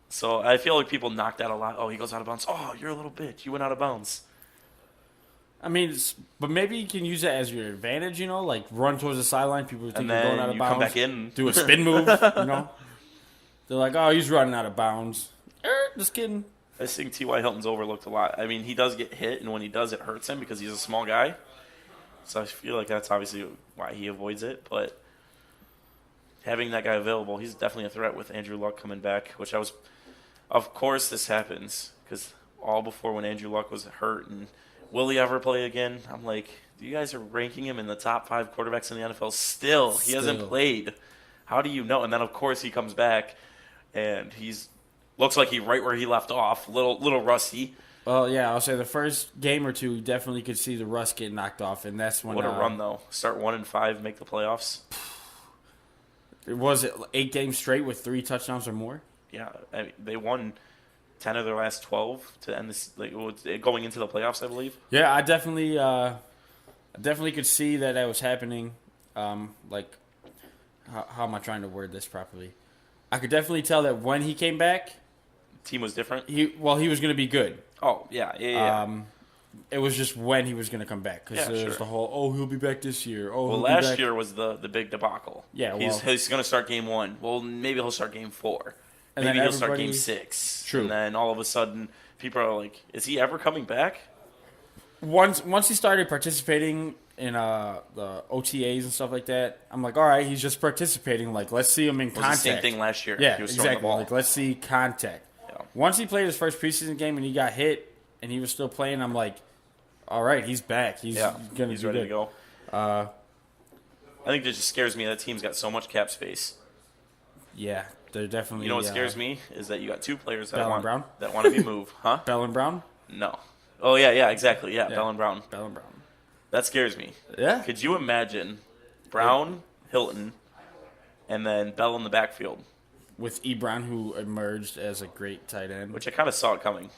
So I feel like people knock that a lot. Oh, he goes out of bounds. Oh, you're a little bitch. You went out of bounds. I mean, but maybe you can use it as your advantage, like run towards the sideline. People think you're going out of you bounds. Come back in. Do a spin move, They're like, oh, he's running out of bounds. Just kidding. I think T.Y. Hilton's overlooked a lot. I mean, he does get hit, and when he does, it hurts him because he's a small guy. So I feel like that's obviously why he avoids it. But having that guy available, he's definitely a threat with Andrew Luck coming back, which of course this happens because all before when Andrew Luck was hurt and will he ever play again? I'm like, you guys are ranking him in the top 5 quarterbacks in the NFL still. He hasn't played. How do you know? And then, of course, he comes back, and looks like he's right where he left off, little rusty. Well, yeah, I'll say the first game or two, you definitely could see the rust get knocked off, and that's when... What a run, though. Start 1-5, make the playoffs. Was it 8 games straight with 3 touchdowns or more? Yeah, I mean, they won 10 of their last 12 to end this, going into the playoffs, I believe. Yeah, I definitely could see that was happening. How am I trying to word this properly? I could definitely tell that when he came back, team was different. He was going to be good. Oh yeah. It was just when he was going to come back because there's the whole he'll be back this year. Last year was the big debacle. Yeah, he's going to start game 1. Well, maybe he'll start game 4. Maybe he'll start game 6. True. And then all of a sudden, people are like, "Is he ever coming back?" Once he started participating in the OTAs and stuff like that, I'm like, all right, he's just participating. Like, let's see him in contact. The same thing last year. Yeah, he was exactly. The ball. Like, let's see contact. Yeah. Once he played his first preseason game and he got hit and he was still playing, I'm like, all right, he's back. He's ready to go. I think it just scares me that team's got so much cap space. Yeah, they're definitely. You know what scares me is that you got 2 players that want to be moved, huh? Bell and Brown? No. Oh yeah, exactly. Yeah, Bell and Brown. Bell and Brown. That scares me. Yeah. Could you imagine Brown, Hilton, and then Bell in the backfield, with Ebron, who emerged as a great tight end. which I kind of saw it coming.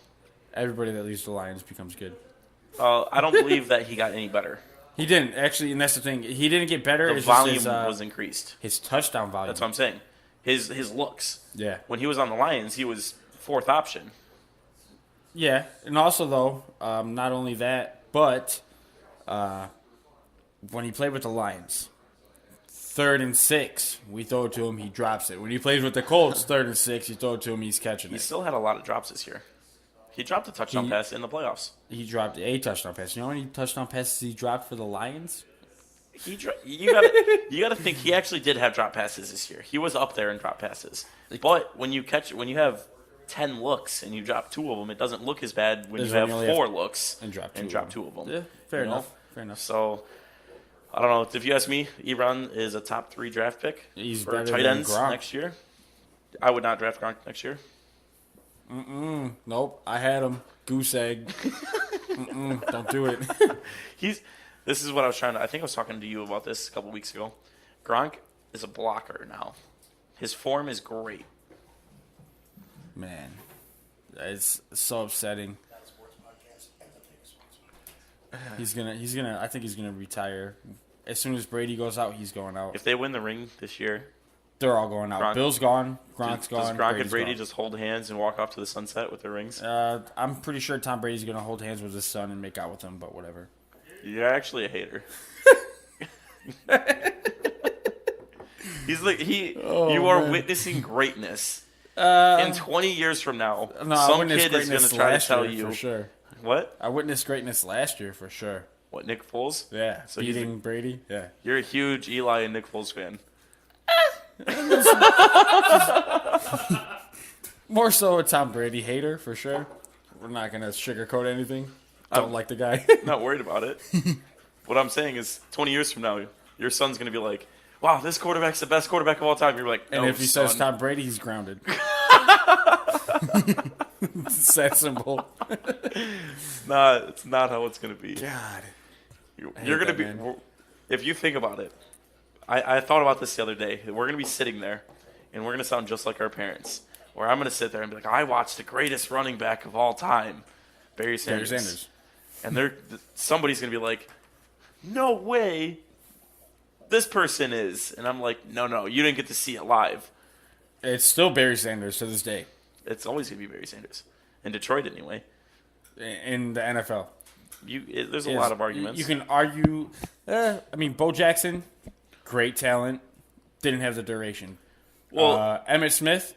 Everybody that leaves the Lions becomes good. I don't believe that he got any better. He didn't actually, and that's the thing. He didn't get better. The It's just volume was increased. his touchdown volume. That's what I'm saying. His looks. Yeah. When he was on the Lions, he was fourth option. Yeah, and also though, not only that, but when he played with the Lions, 3rd and 6, we throw it to him, he drops it. When he plays with the Colts, 3rd and 6, you throw it to him, he's catching He it. still had a lot of drops this year. He dropped a touchdown pass in the playoffs. He dropped a touchdown pass. You know how many touchdown passes he dropped for the Lions? You gotta think he actually did have drop passes this year. He was up there in drop passes. But when you have 10 looks and you drop 2 of them, it doesn't look as bad when you have 4 looks and drop 2 of them. Yeah, fair enough. Fair enough. So I don't know. If you ask me, Ebron is a top 3 draft pick He's for better tight than ends Gronk. next year. I would not draft Gronk next year. Nope, I had him. Goose egg. Don't do it. This is what I was trying to. I think I was talking to you about this a couple weeks ago. Gronk is a blocker now. His form is great. Man, it's so upsetting. He's gonna. I think he's gonna retire as soon as Brady goes out. He's going out. If they win the ring this year, They're all going out. Gronk- Bill's gone. Gronk's does gone. Gronk and Brady's Brady gone. just hold hands and walk off to the sunset with their rings? I'm pretty sure Tom Brady's gonna hold hands with his son and make out with him, but whatever. You're actually a hater. He's like you are man. witnessing greatness. In 20 years from now, No, I some witnessed kid is going to greatness try to last tell year you for sure. What? I witnessed greatness last year for sure. What, Nick Foles? Yeah, So he's beating Brady. Yeah. You're a huge Eli and Nick Foles fan. More so a Tom Brady hater for sure. We're not gonna sugarcoat anything. Don't like the guy. Not worried about it. What I'm saying is 20 years from now, your son's going to be like, wow, this quarterback's the best quarterback of all time. You're like, no, And if he son. says Tom Brady, he's grounded. It's that simple. Nah, it's not how it's going to be. God. You're going to be, man. if you think about it, I thought about this the other day. We're going to be sitting there, and we're going to sound just like our parents. Where I'm going to sit there and be like, I watched the greatest running back of all time, Barry Sanders. And somebody's going to be like, no way this person is. And I'm like, no, you didn't get to see it live. It's still Barry Sanders to this day. It's always going to be Barry Sanders. In Detroit, anyway. In the NFL. There's a lot of arguments. You can argue. Bo Jackson, great talent, didn't have the duration. Well, Emmitt Smith,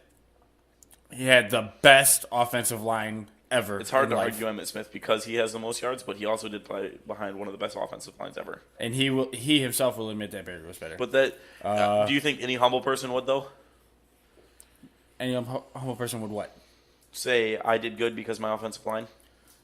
he had the best offensive line ever. it's hard in to life. argue Emmitt Smith because he has the most yards, but he also did play behind one of the best offensive lines ever. And he himself will admit that Barry was better. But do you think any humble person would, though? Any humble person would what? Say, I did good because my offensive line?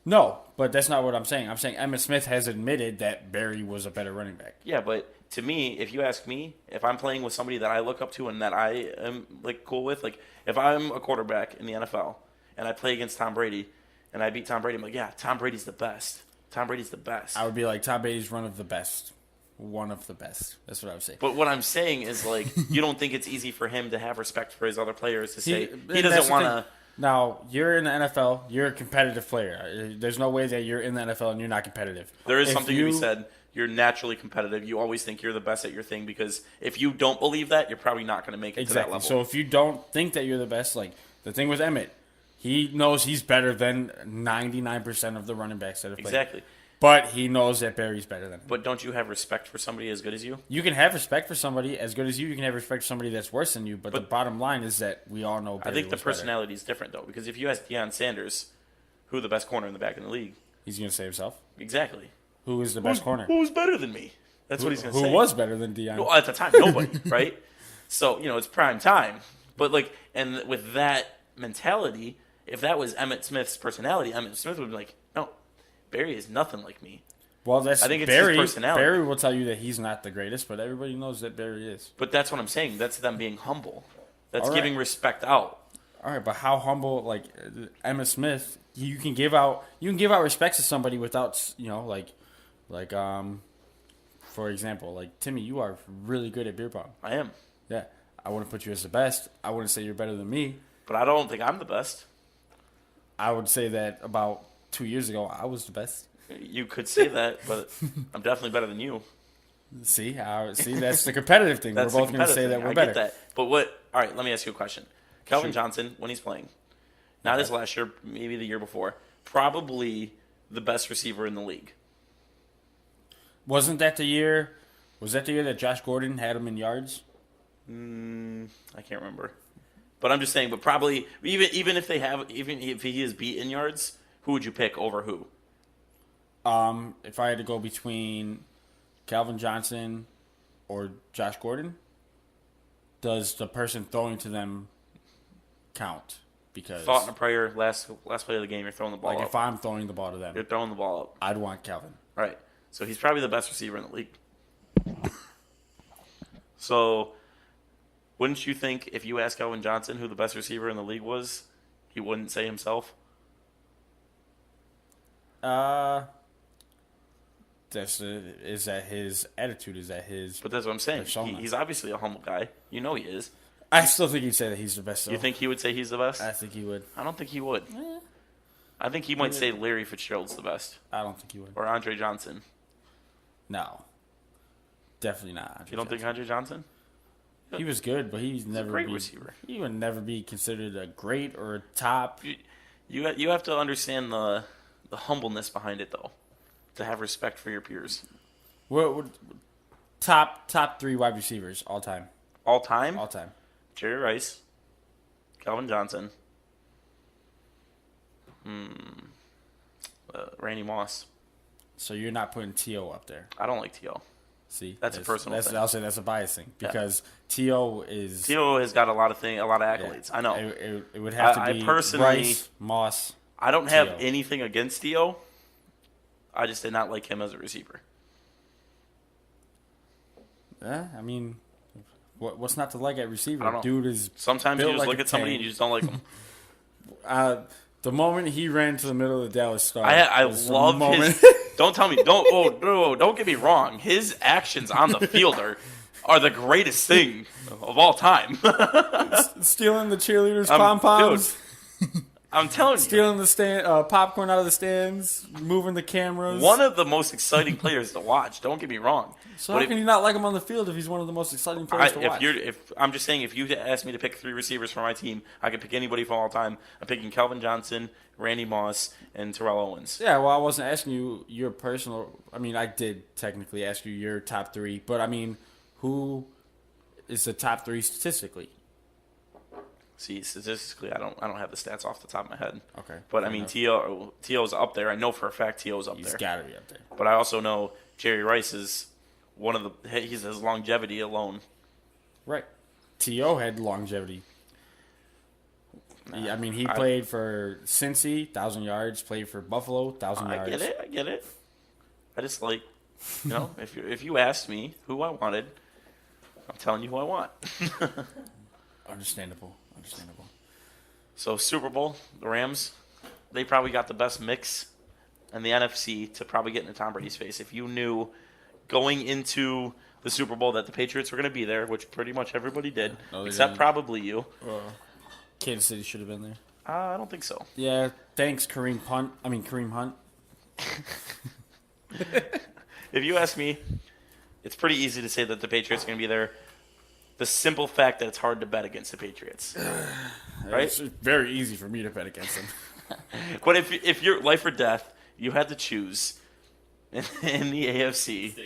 No, but that's not what I'm saying. I'm saying Emmitt Smith has admitted that Barry was a better running back. Yeah, but to me, if you ask me, if I'm playing with somebody that I look up to and that I am cool with, if I'm a quarterback in the NFL and I play against Tom Brady and I beat Tom Brady, I'm like, yeah, Tom Brady's the best. Tom Brady's the best. I would be like, Tom Brady's one of the best. One of the best. That's what I would say. But what I'm saying is, you don't think it's easy for him to have respect for his other players to say he that's doesn't the want thing. to. Now, you're in the NFL. You're a competitive player. There's no way that you're in the NFL and you're not competitive. There is If something to be said. You're naturally competitive. You always think you're the best at your thing because if you don't believe that, you're probably not going to make it to that level. So if you don't think that you're the best, like the thing with Emmett, he knows he's better than 99% of the running backs that have played. Exactly. But he knows that Barry's better than him. But don't you have respect for somebody as good as you? You can have respect for somebody as good as you. You can have respect for somebody that's worse than you. But the bottom line is that we all know Barry I think the was better. personality is different, though, because if you ask Deion Sanders, who the best corner in the back in the league, He's going to say himself. exactly. Who is the best corner? Who's better than me? That's what he's going to say. Who was better than Deion? Well, at the time, nobody, right? So, it's prime time. But, and with that mentality, if that was Emmitt Smith's personality, Emmitt Smith would be like, no, Barry is nothing like me. Well, I think it's Barry. his personality. Barry will tell you that he's not the greatest, but everybody knows that Barry is. But that's what I'm saying. That's them being humble. That's All right. giving respect out. All right, but how humble? Like Emmitt Smith, you can give out respect to somebody without for example, like Timmy, you are really good at beer pong. I am. Yeah. I wouldn't put you as the best. I wouldn't say you're better than me. But I don't think I'm the best. I would say that about 2 years ago, I was the best. You could say that, but I'm definitely better than you. See, that's the competitive thing. We're That's the both going to competitive say that thing. we're I better. get that. But what? All right, let me ask you a question. Calvin Shoot. Johnson, when he's playing, not his last year, maybe the year before, probably the best receiver in the league. Wasn't that the year? Was that the year that Josh Gordon had him in yards? I can't remember. But I'm just saying. But probably even if he is beat in yards, who would you pick over who? If I had to go between Calvin Johnson or Josh Gordon, does the person throwing to them count? Because Thought in a prayer, last play of the game, you're throwing the ball like up. if I'm throwing the ball to them, You're throwing the ball up. I'd want Calvin. All right. So he's probably the best receiver in the league. So wouldn't you think if you asked Calvin Johnson who the best receiver in the league was, he wouldn't say himself? Is that his attitude? Is that his? But that's what I'm saying. persona? He's obviously a humble guy. You know he is. I still think he'd say that he's the best. Though. You think he would say he's the best? I think he would. I don't think he would. I think he might say Larry Fitzgerald's the best. I don't think he would. Or Andre Johnson. No, definitely not. Andre You don't think Andre Johnson? he was good, but he's never a great be, receiver. He would never be considered a great or a top. You have to understand the humbleness behind it, though, to have respect for your peers. What top 3 wide receivers all time? All time? All time. Jerry Rice, Calvin Johnson, Randy Moss. So you're not putting T.O. up there. I don't like T.O. See, That's a personal thing. I'll say that's a bias thing because T.O. is T.O. has got a lot of accolades. I know. It would have to I be personally- Rice, Moss. I don't have T.O. anything against T.O. I just did not like him as a receiver. I mean, what's not to like at receiver? I don't know. Dude is Sometimes you built just like look a at somebody tank. and you just don't like them. The moment he ran to the middle of the Dallas Star, I was the love moment. his. Don't tell me. Don't get me wrong. His actions on the field are the greatest thing of all time. Stealing the cheerleaders' pom poms, I'm telling you, stealing the popcorn out of the stands, moving the cameras. one of the most exciting players to watch. Don't get me wrong. So But how if- can you not like him on the field if he's one of the most exciting players to watch? if I'm just saying, if you asked me to pick 3 receivers for my team, I could pick anybody from all time. I'm picking Calvin Johnson, Randy Moss, and Terrell Owens. Yeah, well, I wasn't asking you your personal. I mean, I did technically ask you your top 3, but I mean, who is the top 3 statistically? See, statistically, I don't have the stats off the top of my head. Okay, But I fair mean, enough. T.O.'s up there. I know for a fact T.O.'s up He's there. got to be up there. But I also know Jerry Rice is one of the. He's his longevity alone. Right. T.O. had longevity. I mean, he played for Cincy, 1,000 yards. Played for Buffalo, 1,000 yards. I get it. I just like, if you asked me who I wanted, I'm telling you who I want. Understandable. So Super Bowl, the Rams, they probably got the best mix in the NFC to probably get into Tom Brady's face. If you knew going into the Super Bowl that the Patriots were going to be there, which pretty much everybody did, No, they except didn't. probably you. Kansas City should have been there. I don't think so. Yeah, thanks, Kareem Hunt. If you ask me, it's pretty easy to say that the Patriots are going to be there. The simple fact that it's hard to bet against the Patriots, right? It's very easy for me to bet against them. But if you're life or death, you had to choose in the AFC.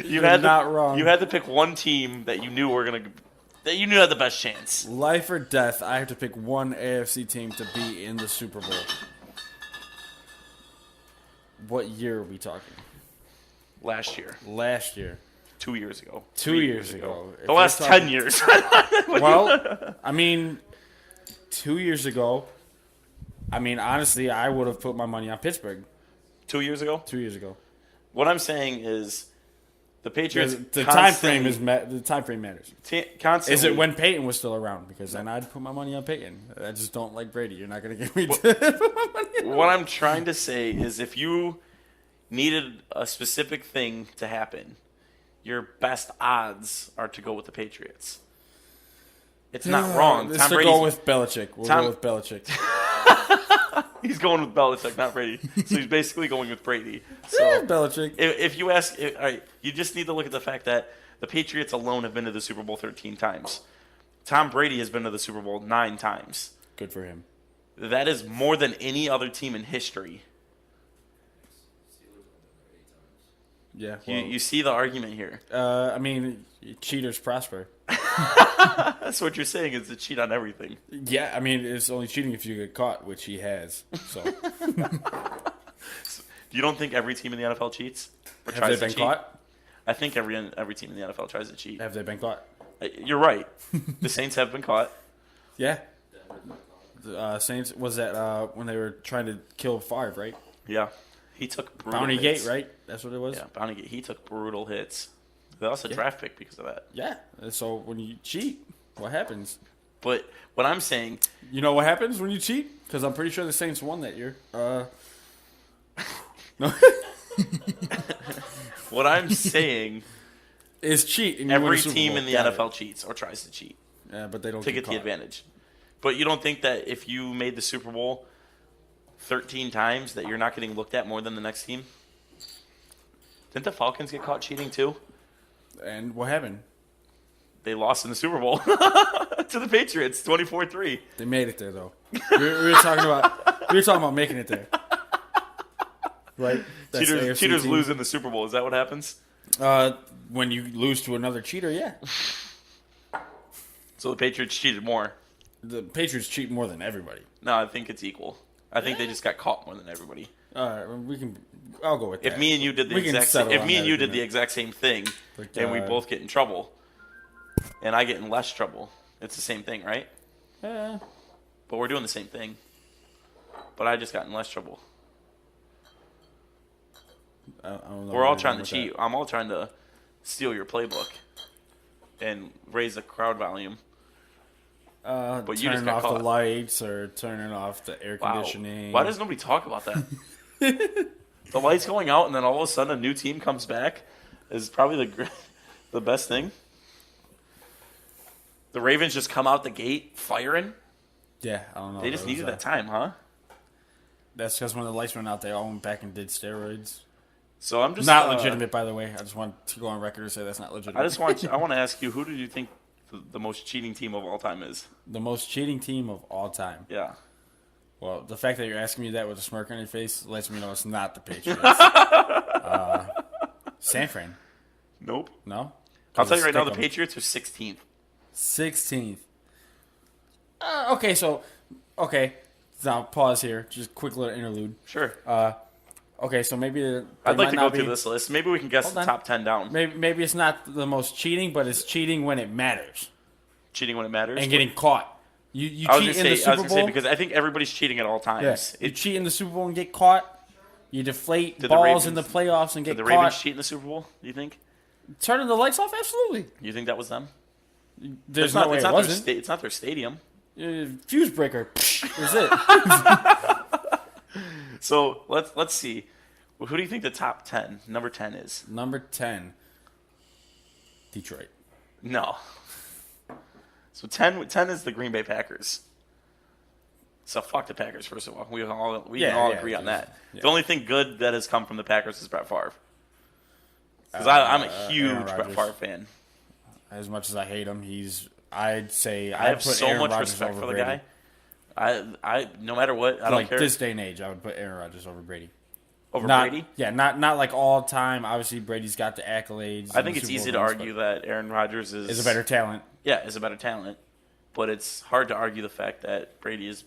You had not wrong. You had to pick one team that you knew had the best chance. Life or death, I have to pick one AFC team to be in the Super Bowl. What year are we talking? Last year, Last year. 2 years ago, 2 3 years ago. If the we're last talking- 10 years. Well, I mean, 2 years ago, honestly, I would have put my money on Pittsburgh 2 years ago. 2 years ago. What I'm saying is, the Patriots. The time frame matters. Constantly. Is it when Peyton was still around? Because then I'd put my money on Peyton. I just don't like Brady. You're not going to get me to put my money on. What I'm trying to say is, if you needed a specific thing to happen, your best odds are to go with the Patriots. It's not wrong. Let's Tom Brady's go with Belichick. We'll go with Belichick. he's going with Belichick, not Brady. So he's basically going with Brady. So Belichick. if you ask, all right, you just need to look at the fact that the Patriots alone have been to the Super Bowl 13 times. Tom Brady has been to the Super Bowl 9 times. Good for him. That is more than any other team in history. Yeah. You see the argument here. I mean, cheaters prosper. That's what you're saying is to cheat on everything. Yeah, I mean, it's only cheating if you get caught, which he has. So, You don't think every team in the NFL cheats? Or have tries they to been cheat? caught? I think every team in the NFL tries to cheat. Have they been caught? You're right. The Saints have been caught. Yeah. The Saints, was that when they were trying to kill Favre, right? Yeah. He took brutal Bounty hits. Gate, right? That's what it was? Yeah, Bounty Gate. He took brutal hits. They lost a draft pick because of that. Yeah. So when you cheat, what happens? But what I'm saying... You know what happens when you cheat? Because I'm pretty sure the Saints won that year. No. What I'm saying... is cheat. And you win every a Super team Bowl. in the Got NFL it. cheats or tries to cheat Yeah, but they don't to get caught. the advantage. But you don't think that if you made the Super Bowl 13 times that you're not getting looked at more than the next team? Didn't the Falcons get caught cheating too? And what happened? They lost in the Super Bowl to the Patriots, 24-3. They made it there, though. we were talking about making it there, right? That's AFC Cheaters team. lose in the Super Bowl. Is that what happens? When you lose to another cheater, yeah. So the Patriots cheated more. The Patriots cheat more than everybody. No, I think it's equal. I think they just got caught more than everybody. All right, I'll go with that. If me and you did the We can exact settle if on me that and you did the argument. exact same thing, Like, and we both get in trouble, and I get in less trouble, it's the same thing, right? Yeah. But we're doing the same thing. But I just got in less trouble. I don't know We're all where trying to with cheat. that. I'm all trying to steal your playbook and raise the crowd volume. But you just Turning got off caught. the lights or turning off the air Wow. conditioning. Why does nobody talk about that? The lights going out and then all of a sudden a new team comes back is probably the best thing. The Ravens just come out the gate firing. Yeah, I don't know. They just That was, needed that time, huh? That's because when the lights went out, they all went back and did steroids. So I'm just Not legitimate, by the way. I just want to go on record and say that's not legitimate. I want to ask you, who do you think the most cheating team of all time is? The most cheating team of all time. Yeah. Well, the fact that you're asking me that with a smirk on your face lets me know it's not the Patriots. San Fran. Nope. No? I'll tell you right now, the Stick 'em. Patriots are 16th. 16th. Okay. Now, pause here. Just quick little interlude. Sure. Okay, so maybe I'd like to go through this list. Maybe we can guess Hold the on. top 10 down. Maybe it's not the most cheating, but it's cheating when it matters Cheating when it matters. and getting caught. You I was cheat gonna in the say, Super Bowl. because I think everybody's cheating at all times. Yes, you cheat in the Super Bowl and get caught. You deflate Did the balls in the Ravens- playoffs and Did get the caught. Ravens cheat in the Super Bowl, do you think? Turning the lights off, absolutely. You think that was them? There's It's no way it their wasn't. it's not their stadium. Fuse breaker. Is it? So let's see. Well, who do you think the top 10, number 10 is? Number 10. Detroit. No. So 10 is the Green Bay Packers. So fuck the Packers, first of all. We can all agree on that. yeah. The only thing good that has come from the Packers is Brett Favre. Because I'm a huge Aaron Brett Rodgers. Favre fan. As much as I hate him, I'd I have put so Aaron much Rodgers respect over for the Brady. guy. I no matter what, I don't Like care. this day and age, I would put Aaron Rodgers over Brady. Over Not, Brady? Yeah, not like all time. Obviously, Brady's got the accolades. I and think the it's Super easy Bowl to rings, argue that Aaron Rodgers but is a better talent. is a better talent. But it's hard to argue the fact that Brady has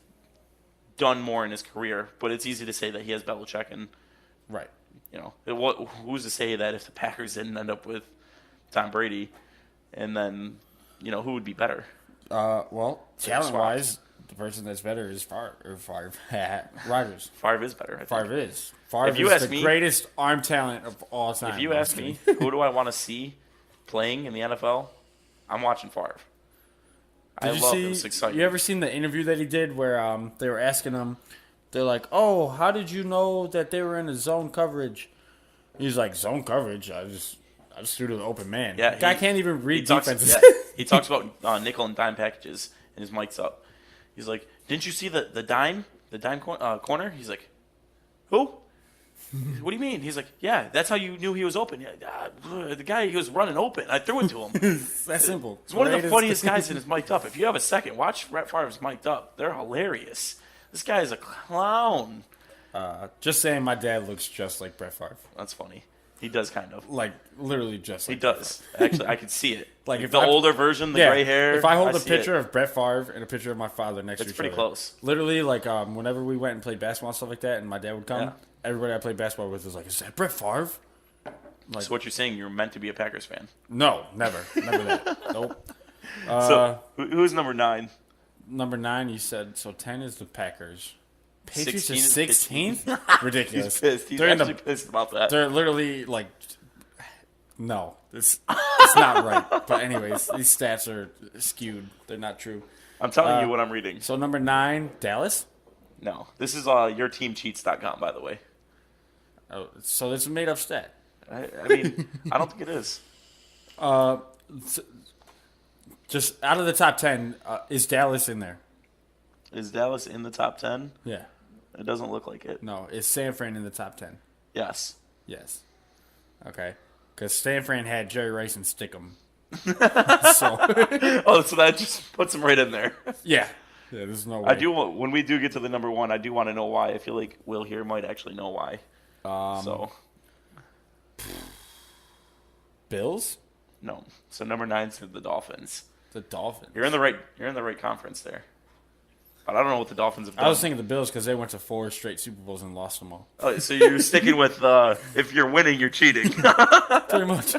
done more in his career. But it's easy to say that he has Belichick, and Right. who's to say that if the Packers didn't end up with Tom Brady, and then who would be better? Well, talent-wise, the person that's better is Favre. Rodgers. Favre is better. I think. Favre is. Favre If you is ask the me- greatest arm talent of all time. If you ask me, who do I want to see playing in the NFL? I'm watching Favre. I love it. It's exciting. You ever seen the interview that he did where they were asking him, they're like, "Oh, how did you know that they were in a zone coverage?" He's like, zone coverage. I just threw to the open man. Yeah, Guy can't even read defenses. He talks about nickel and dime packages, and his mic's up. He's like, "Didn't you see the dime corner?" He's like, "Who? What do you mean?" He's like, "Yeah, that's how you knew he was open. Yeah, the guy, he was running open. I threw it to him." That's simple. He's one of the funniest guys, and is mic'd up. If you have a second, watch Brett Favre's mic'd up. They're hilarious. This guy is a clown. Just saying, my dad looks just like Brett Favre. That's funny. He does kind of. Like, literally just like He does. Actually, I can see it. Like, Like if the older version, the gray hair. If I hold a see picture it. of Brett Favre and a picture of my father next to It's each pretty other. close. Literally, like, whenever we went and played basketball and stuff like that, and my dad would come, Yeah. everybody I played basketball with was like, "Is that Brett Favre?" Like, So what you're saying, you're meant to be a Packers fan. no, never that. Nope. So who's number 9? Number 9, you said. So 10 is the Packers. Patriots 16 is is 16th. Ridiculous. He's pissed. He's They're in actually pissed about that. They're literally like, no, it's not right. But anyways, these stats are skewed. They're not true. I'm telling you what I'm reading. So number 9, Dallas. No, this is yourteamcheats.com, by the way. Oh, so it's a made up stat. I mean, I don't think it is. Just out of the top 10, is Dallas in there? Is Dallas in the top 10? Yeah. It doesn't look like it. No, is San Fran in the top 10? Yes. Yes. Okay. Because San Fran had Jerry Rice and Stickum. So Oh, so that just puts him right in there. yeah, there's no way. I do. When we do get to the number 1, I do want to know why. I feel like Will here might actually know why. So Bills, no. So number 9's the Dolphins. the Dolphins. You're in the right conference there. But I don't know what the Dolphins have done. I was thinking the Bills because they went to 4 straight Super Bowls and lost them all. Oh, so you're sticking with if you're winning, you're cheating. Pretty much.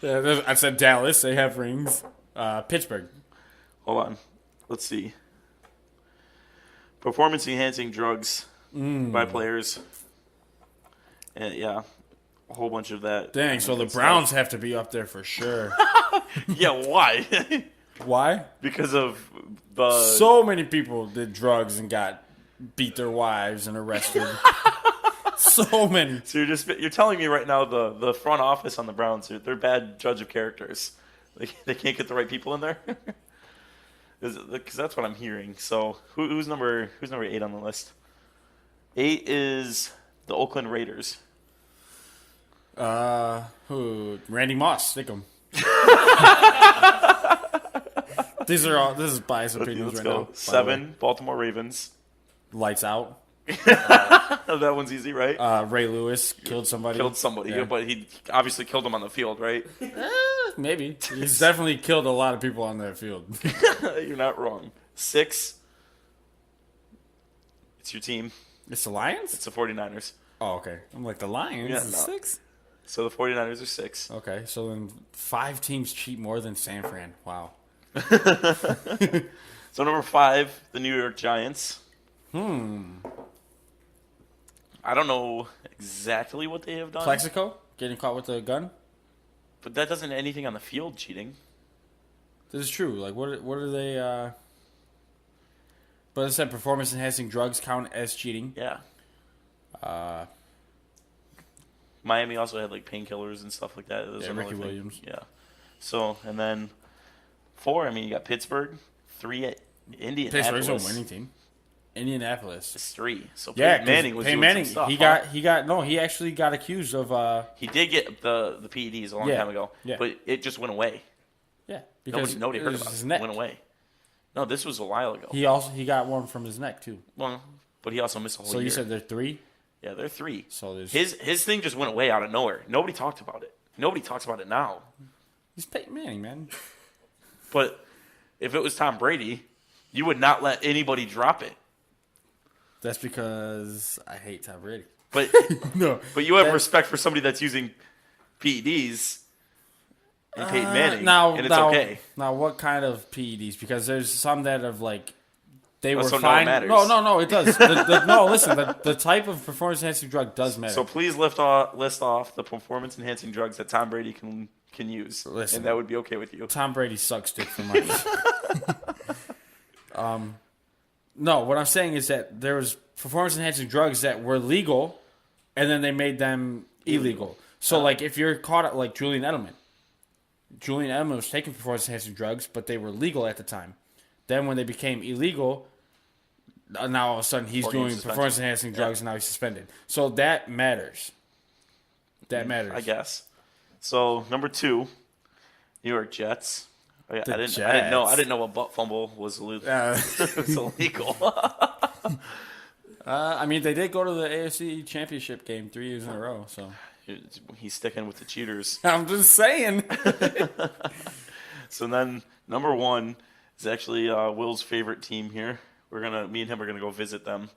Yeah, I said Dallas. They have rings. Pittsburgh. Hold on. Let's see. Performance-enhancing drugs by players. And, yeah, a whole bunch of that. Dang, so the Good stuff. Browns have to be up there for sure. Yeah, why? Why? Because of the... So many people did drugs and got beat their wives and arrested. So many. So you're telling me right now the front office on the Browns, they're bad judge of characters. They can't get the right people in there? Because that's what I'm hearing. So who's number 8 on the list? 8 is the Oakland Raiders. Who? Randy Moss. Stick 'em. This is biased opinions Let's right go. now. 7, Baltimore Ravens. Lights out. That one's easy, right? Ray Lewis killed somebody. Killed somebody, Yeah. but he obviously killed them on the field, right? Maybe. He's definitely killed a lot of people on that field. You're not wrong. 6, it's your team. It's the Lions? It's the 49ers. Oh, okay. I'm like, the Lions Yeah, is no. 6? So the 49ers are 6. Okay, so then 5 teams cheat more than San Fran. Wow. So number 5, the New York Giants. I don't know exactly what they have done. Plexico? Getting caught with a gun? But that doesn't anything on the field cheating. This is true. Like, what are they, But it said performance-enhancing drugs count as cheating. Yeah. Miami also had like painkillers and stuff like that. Those Yeah, are another Ricky thing. Williams. Yeah. So and then 4, I mean you got Pittsburgh, 3 at Indianapolis. Pittsburgh's a winning team. Indianapolis. It's 3. So Yeah, Peyton Manning was Peyton doing Manning. some stuff. He actually got accused of. He did get the PEDs a long Yeah, time ago, yeah. but it just went away. Yeah, because Nobody it heard was about his it. neck. It went away. No, this was a while ago. He got one from his neck too. Well, but he also missed a whole So year. you said they're 3. Yeah, they're 3. So there's His thing just went away out of nowhere. Nobody talked about it. Nobody talks about it now. he's Peyton Manning, man. But if it was Tom Brady, you would not let anybody drop it. That's because I hate Tom Brady. But No, but you have respect for somebody that's using PEDs and Peyton Manning, and it's okay. Now, what kind of PEDs? Because there's some that have like they Oh, were so no, it fine. matters. No, it does. No, listen, the type of performance enhancing drug does matter. So please list off the performance enhancing drugs that Tom Brady can use, Listen. and that would be okay with you. Tom Brady sucks dick for money. No, what I'm saying is that there was performance enhancing drugs that were legal and then they made them illegal. So, like, if you're caught at, like, Julian Edelman was taking performance-enhancing drugs, but they were legal at the time. Then when they became illegal, now all of a sudden he's doing performance-enhancing drugs, and now he's suspended. So that matters. That matters. I guess. So, number 2, New York Jets. I didn't know a butt fumble was illegal. It was illegal. I mean, they did go to the AFC Championship game 3 years in a row, so... He's sticking with the cheaters. I'm just saying. So then, number 1 is actually Will's favorite team here. Me and him are gonna go visit them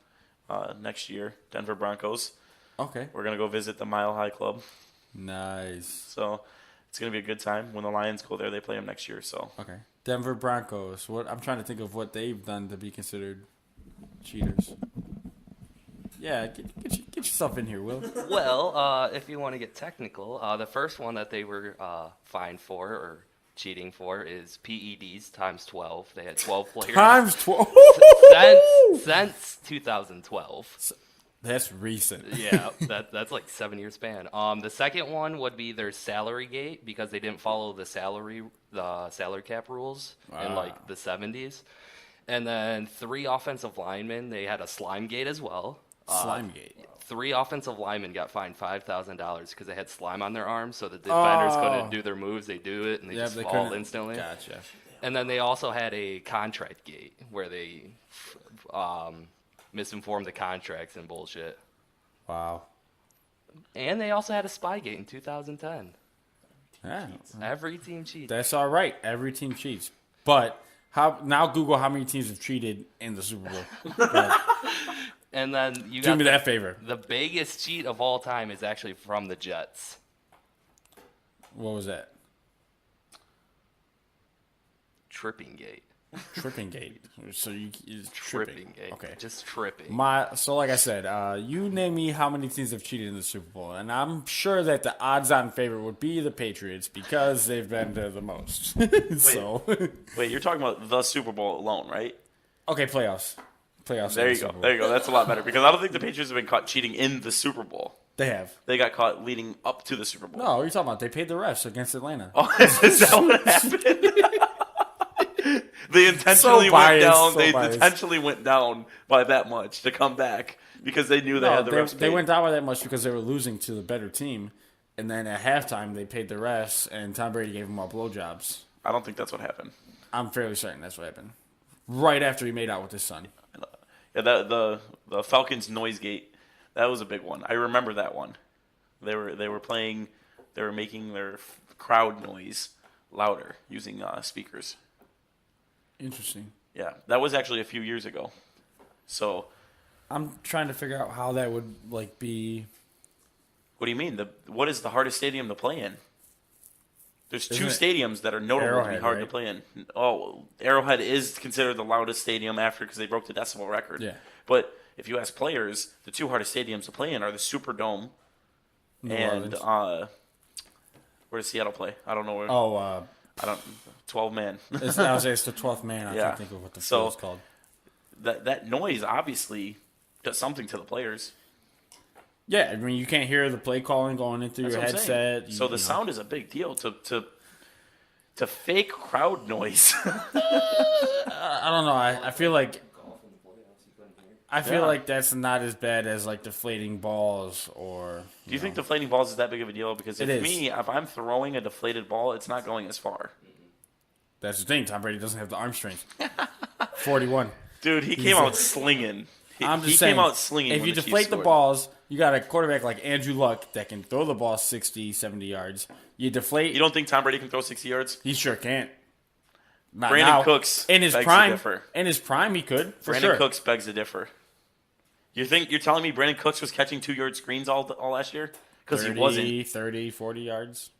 next year, Denver Broncos. Okay. We're gonna go visit the Mile High Club. Nice. So it's gonna be a good time. When the Lions go there, they play them next year. So okay, Denver Broncos. I'm trying to think of what they've done to be considered cheaters. Yeah, get yourself in here, Will. Well, if you want to get technical, the first one that they were fined for or cheating for is PEDs times 12. They had 12 players. Times 12? Since 2012. That's recent. Yeah, that's like 7-year span. The second one would be their salary gate because they didn't follow the salary cap rules in like the 70s. And then 3 offensive linemen, they had a slime gate as well. Slimegate. 3 offensive linemen got fined $5,000 because they had slime on their arms, so the defenders couldn't do their moves. They do it, and they just fall instantly. Gotcha. And then they also had a contract gate where they misinformed the contracts and bullshit. Wow. And they also had a spy gate in 2010. Yeah. Every team cheats. That's all right. Every team cheats. But now Google how many teams have cheated in the Super Bowl. And then you do me that favor. The biggest cheat of all time is actually from the Jets. What was that? Tripping gate. Tripping gate. So Tripping gate. Okay. Just tripping. So like I said, you name me how many teams have cheated in the Super Bowl, and I'm sure that the odds-on favorite would be the Patriots because they've been to the most. Wait, you're talking about the Super Bowl alone, right? Okay, playoffs. There you go. There you go. That's a lot better because I don't think the Patriots have been caught cheating in the Super Bowl. They have. They got caught leading up to the Super Bowl. No, what are you talking about? They paid the refs against Atlanta. Oh, is that what happened? They intentionally went down. Intentionally went down by that much to come back because they knew they had the refs paid. They went down by that much because they were losing to the better team, and then at halftime they paid the refs, and Tom Brady gave them all blowjobs. I don't think that's what happened. I'm fairly certain that's what happened. Right after he made out with his son. Yeah, the Falcons noise gate, that was a big one. I remember that one. They were making their crowd noise louder using speakers. Interesting. Yeah, that was actually a few years ago. So I'm trying to figure out how that would be. What do you mean? What is the hardest stadium to play in? There's 2 stadiums that are notable to be hard to play in. Oh, Arrowhead is considered the loudest stadium because they broke the decibel record. Yeah. But if you ask players, the 2 hardest stadiums to play in are the Superdome and where does Seattle play? I don't know where. Oh, 12 man. I was saying it's the 12th man. I can't think of what the field's called. That noise obviously does something to the players. Yeah, I mean you can't hear the play calling going into your headset. So the sound is a big deal to fake crowd noise. I don't know. I feel like that's not as bad as like deflating balls or. Do you think deflating balls is that big of a deal? Because if I'm throwing a deflated ball, it's not going as far. That's the thing. Tom Brady doesn't have the arm strength. 41. Dude, he came out slinging. I'm just saying, came out slinging. If you deflate the balls, you got a quarterback like Andrew Luck that can throw the ball 60, 70 yards. You deflate. You don't think Tom Brady can throw 60 yards? He sure can't. Not Brandon now. Cooks in his begs prime. to differ. In his prime, he could. Brandon Cooks begs to differ. You're telling me Brandon Cooks was catching 2-yard screens all last year? Because he wasn't. 30, 40 yards.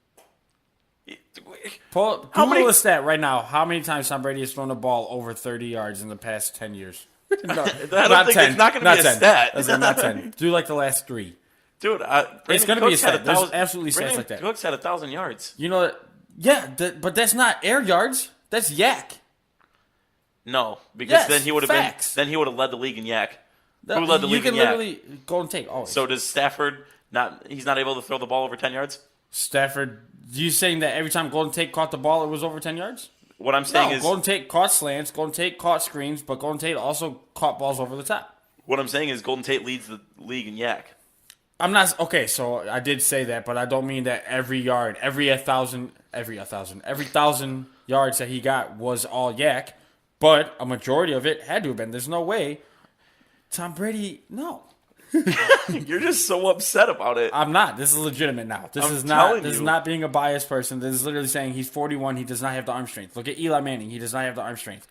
Google a stat right now. How many times Tom Brady has thrown a ball over 30 yards in the past 10 years? No, not 10. It's not going to be a stat. Not 10. Do like the last 3. Dude, it's going to be a stat. There's absolutely stats like that. Cooks had 1,000 yards. You know, but that's not air yards. That's yak. No, because then he would have facts. led the league in yak. Who led the You league can in yak? literally Golden Tate always. So does Stafford not? He's not able to throw the ball over 10 yards. Stafford, you saying that every time Golden Tate caught the ball, it was over 10 yards? What I'm saying No, is, Golden Tate caught slants. Golden Tate caught screens, but Golden Tate also caught balls over the top. what I'm saying is, Golden Tate leads the league in yak. I'm not okay. So I did say that, but I don't mean that every yard, every 1,000 yards that he got was all yak. But a majority of it had to have been. There's no way Tom Brady. No, You're just so upset about it. I'm not. This is legitimate now. This I'm is not. telling This is you. not being a biased person. This is literally saying he's 41. He does not have the arm strength. Look at Eli Manning. He does not have the arm strength.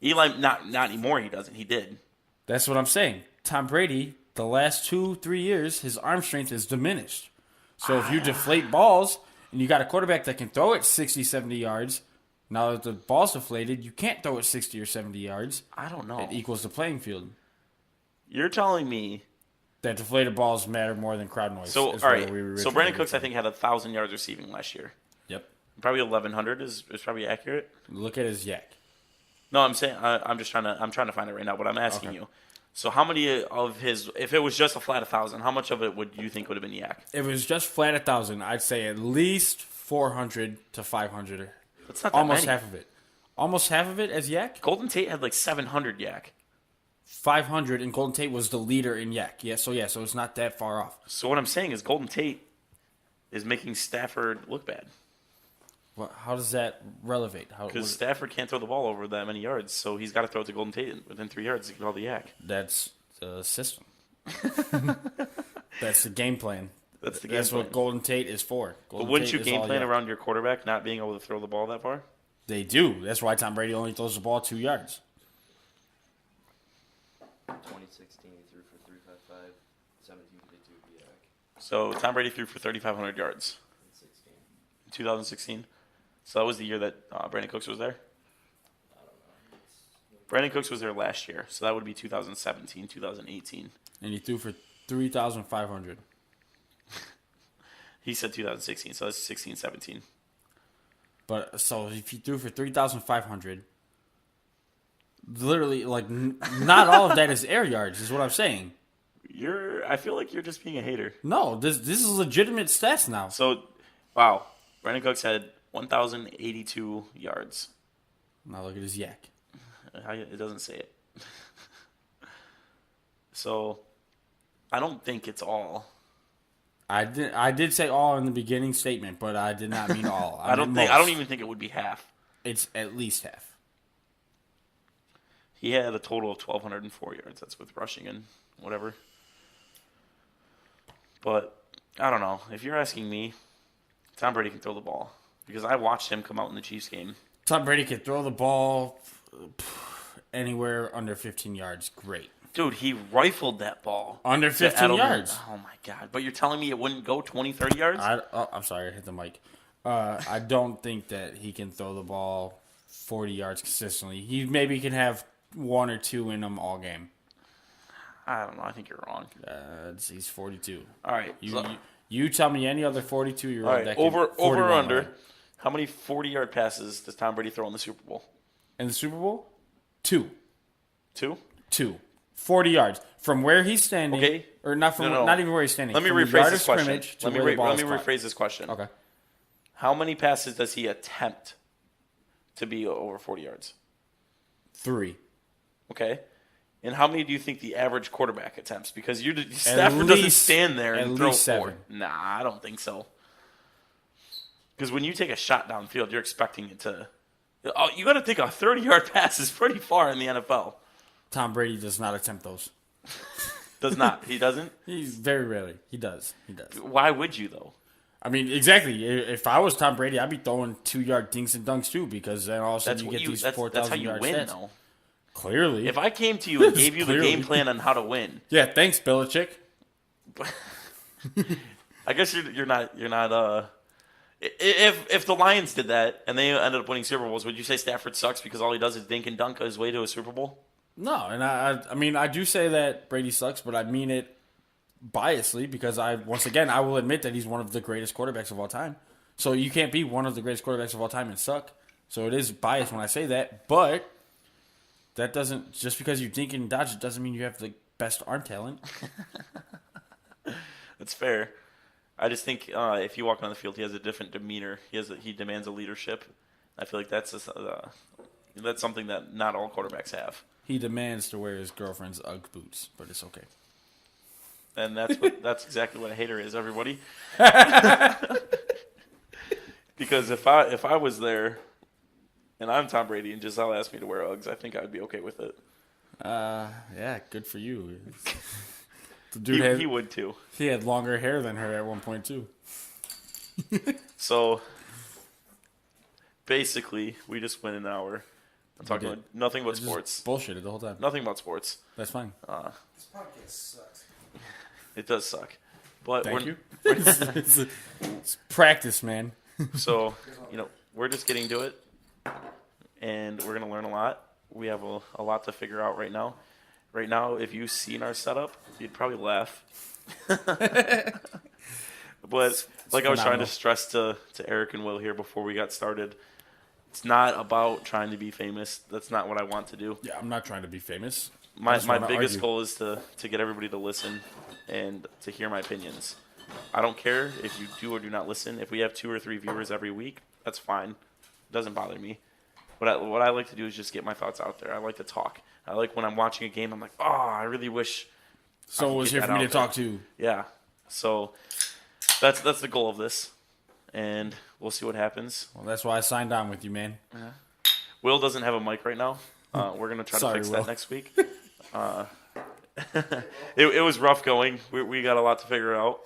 Eli, not anymore. He doesn't. He did. That's what I'm saying. Tom Brady, the last 2-3 years, his arm strength is diminished. So if you deflate balls and you got a quarterback that can throw it 60, 70 yards, now that the ball's deflated, you can't throw it 60 or 70 yards. I don't know. It equals the playing field. You're telling me. That deflated balls matter more than crowd noise. So is all where right. we So Brandon Cooks, I think, had 1,000 yards receiving last year. Yep. Probably 1,100 is probably accurate. Look at his yak. No, I'm saying I'm trying to find it right now. But I'm asking you. So how many of his? If it was just a flat 1,000, how much of it would you think would have been yak? If it was just flat 1,000, I'd say at least 400 to 500. That's not that Almost many. half of it. Almost half of it as yak. Golden Tate had like 700 yak. 500, and Golden Tate was the leader in yak. So it's not that far off. So what I'm saying is Golden Tate is making Stafford look bad Well, how does that relevate? because Stafford can't throw the ball over that many yards, so he's got to throw it to Golden Tate within 3 yards to get all the yak. That's the system. That's the game plan. That's the game That's plan. what Golden Tate is for. But Golden wouldn't Tate you is game all plan yak. around your quarterback not being able to throw the ball that far? They do. That's why Tom Brady only throws the ball 2 yards. 2016, he threw for 355, 17 52 yak, So Tom Brady threw for 3,500 yards 16. in 2016. So that was the year that Brandon Cooks was there. Brandon Cooks was there last year, so that would be 2017, 2018. And he threw for 3,500. He said 2016, so that's 16, 17. But so if he threw for 3,500, literally, like, not all of that is air yards, is what I'm saying. I feel like you're just being a hater. No, this is legitimate stats now. So, wow, Brandon Cooks had 1,082 yards. Now look at his yak. It doesn't say it. So, I don't think it's all. I did say all in the beginning statement, but I did not mean all. I don't even think it would be half. It's at least half. He had a total of 1,204 yards. That's with rushing and whatever. But I don't know. If you're asking me, Tom Brady can throw the ball because I watched him come out in the Chiefs game. Tom Brady could throw the ball anywhere under 15 yards. Great. Dude, he rifled that ball. Under to 15 Edelman. yards. Oh, my God. But you're telling me it wouldn't go 20, 30 yards? I'm sorry, I hit the mic. I don't think that he can throw the ball 40 yards consistently. He maybe can have 1 or 2 in them all game. I don't know. I think you're wrong. He's 42. All right. You tell me any other 42-year-old all right. that can Over 41 or under, rather. how many 40-yard passes does Tom Brady throw in the Super Bowl? In the Super Bowl? 2. 2? 40 yards. From where he's standing. Okay. Or not from No. not even where he's standing. Let me from the rephrase yard this of question. scrimmage to Let me where the ball is caught. rephrase this question. Okay. How many passes does he attempt to be over 40 yards? 3. Okay. And how many do you think the average quarterback attempts? Because Stafford doesn't least- stand there and at throw least 4. 7. Nah, I don't think so. Because when you take a shot downfield, you're expecting it to. Oh, you got to think a 30-yard pass is pretty far in the NFL. Tom Brady does not attempt those. Does not. He doesn't? He's very rarely. He does. Why would you, though? I mean, exactly. If I was Tom Brady, I'd be throwing 2-yard dinks and dunks too, because then all of a sudden you get these That's how 4,000 you yard win, stats. though. Clearly. If I came to you and gave you the Clearly. game plan on how to win, Yeah, thanks, Belichick. I guess you're not. If the Lions did that and they ended up winning Super Bowls, would you say Stafford sucks because all he does is dink and dunk his way to a Super Bowl? No, and I mean, I do say that Brady sucks, but I mean it biasly because I will admit that he's one of the greatest quarterbacks of all time. So you can't be one of the greatest quarterbacks of all time and suck. So it is biased when I say that, but that doesn't, just because you dink and dodge, it doesn't mean you have the best arm talent. That's fair. I just think if you walk on the field, he has a different demeanor. He demands a leadership. I feel like that's something that not all quarterbacks have. He demands to wear his girlfriend's UGG boots, but it's okay. And that's exactly what a hater is, everybody. Because if I was there and I'm Tom Brady and Giselle asked me to wear Uggs, I think I'd be okay with it. Yeah, good for you. The dude he would too. He had longer hair than her at one point too. So basically, we just went an hour. I'm talking about nothing but sports. Bullshitted the whole time. Nothing but sports. That's fine. This podcast sucks. It does suck. But Thank you. It's practice, man. So, we're just getting to it, and we're going to learn a lot. We have a lot to figure out right now. Right now, if you've seen our setup, you'd probably laugh. But like I was trying to stress to Aeryk and Will here before we got started, it's not about trying to be famous. That's not what I want to do. Yeah, I'm not trying to be famous. My biggest goal is to get everybody to listen and to hear my opinions. I don't care if you do or do not listen. If we have 2 or 3 viewers every week, that's fine. It doesn't bother me. What I like to do is just get my thoughts out there. I like to talk. I like when I'm watching a game, I'm like, oh, I really wish someone was here for me to talk to. Yeah. So that's the goal of this. And we'll see what happens. Well, that's why I signed on with you, man. Yeah. Will doesn't have a mic right now. We're going to try to fix that next week. It was rough going. We got a lot to figure out.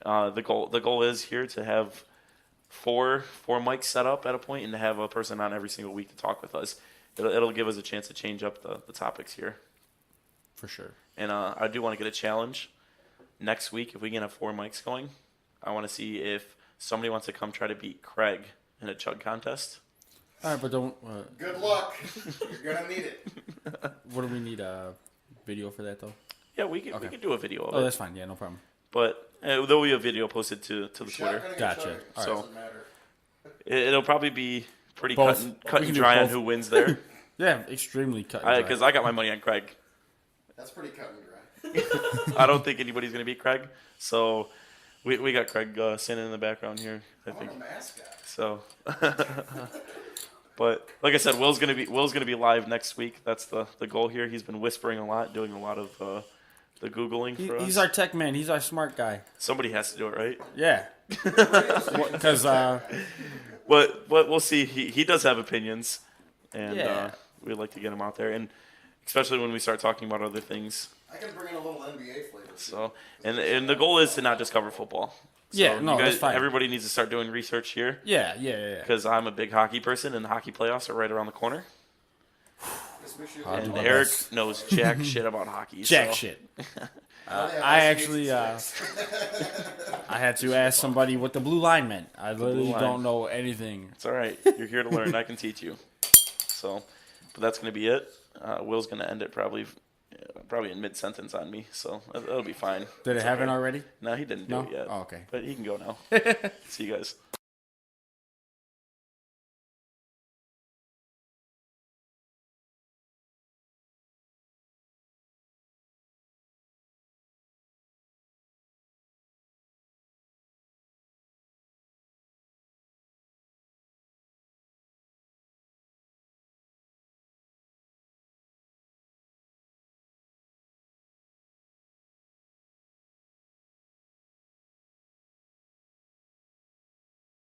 The goal is here to have four mics set up at a point and to have a person on every single week to talk with us. It'll give us a chance to change up the topics here. For sure. And I do want to get a challenge next week. If we can have 4 mics going, I want to see if somebody wants to come try to beat Craig in a chug contest. All right, but don't. Good luck. You're gonna need it. What do we need a video for that though? Yeah, we can do a video of it. Oh, that's fine. Yeah, no problem. But there'll be a video posted to the Twitter. Gotcha. All So right. it'll probably be pretty Both. cut and dry on who wins there. Yeah, extremely cut and dry. Because I got my money on Craig. That's pretty cut and dry. I don't think anybody's going to beat Craig. So we got Craig standing in the background here, I think. I'm a mascot. So, but like I said, Will's gonna be live next week. That's the goal here. He's been whispering a lot, doing a lot of the Googling for us. He's our tech man. He's our smart guy. Somebody has to do it, right? Yeah. Because But we'll see. He does have opinions, and Yeah. we'd like to get him out there, and especially when we start talking about other things. I can bring in a little NBA flavor. So, and the goal is to not just cover football. So Yeah, no, you that's fine. Everybody needs to start doing research here. yeah. Because I'm a big hockey person, and the hockey playoffs are right around the corner. Just make sure you I'll get do And my Aeryk best. knows jack shit about hockey. Jack so. shit. Oh, yeah, I ice actually, skates. I had to ask somebody what the blue line meant. I literally line. don't know anything. It's all right. You're here to learn. I can teach you. So, but that's going to be it. Will's going to end it probably in mid-sentence on me, so that'll be fine. Did it It's happen okay. already? No, he didn't do No? it yet. Oh, okay. But he can go now. See you guys.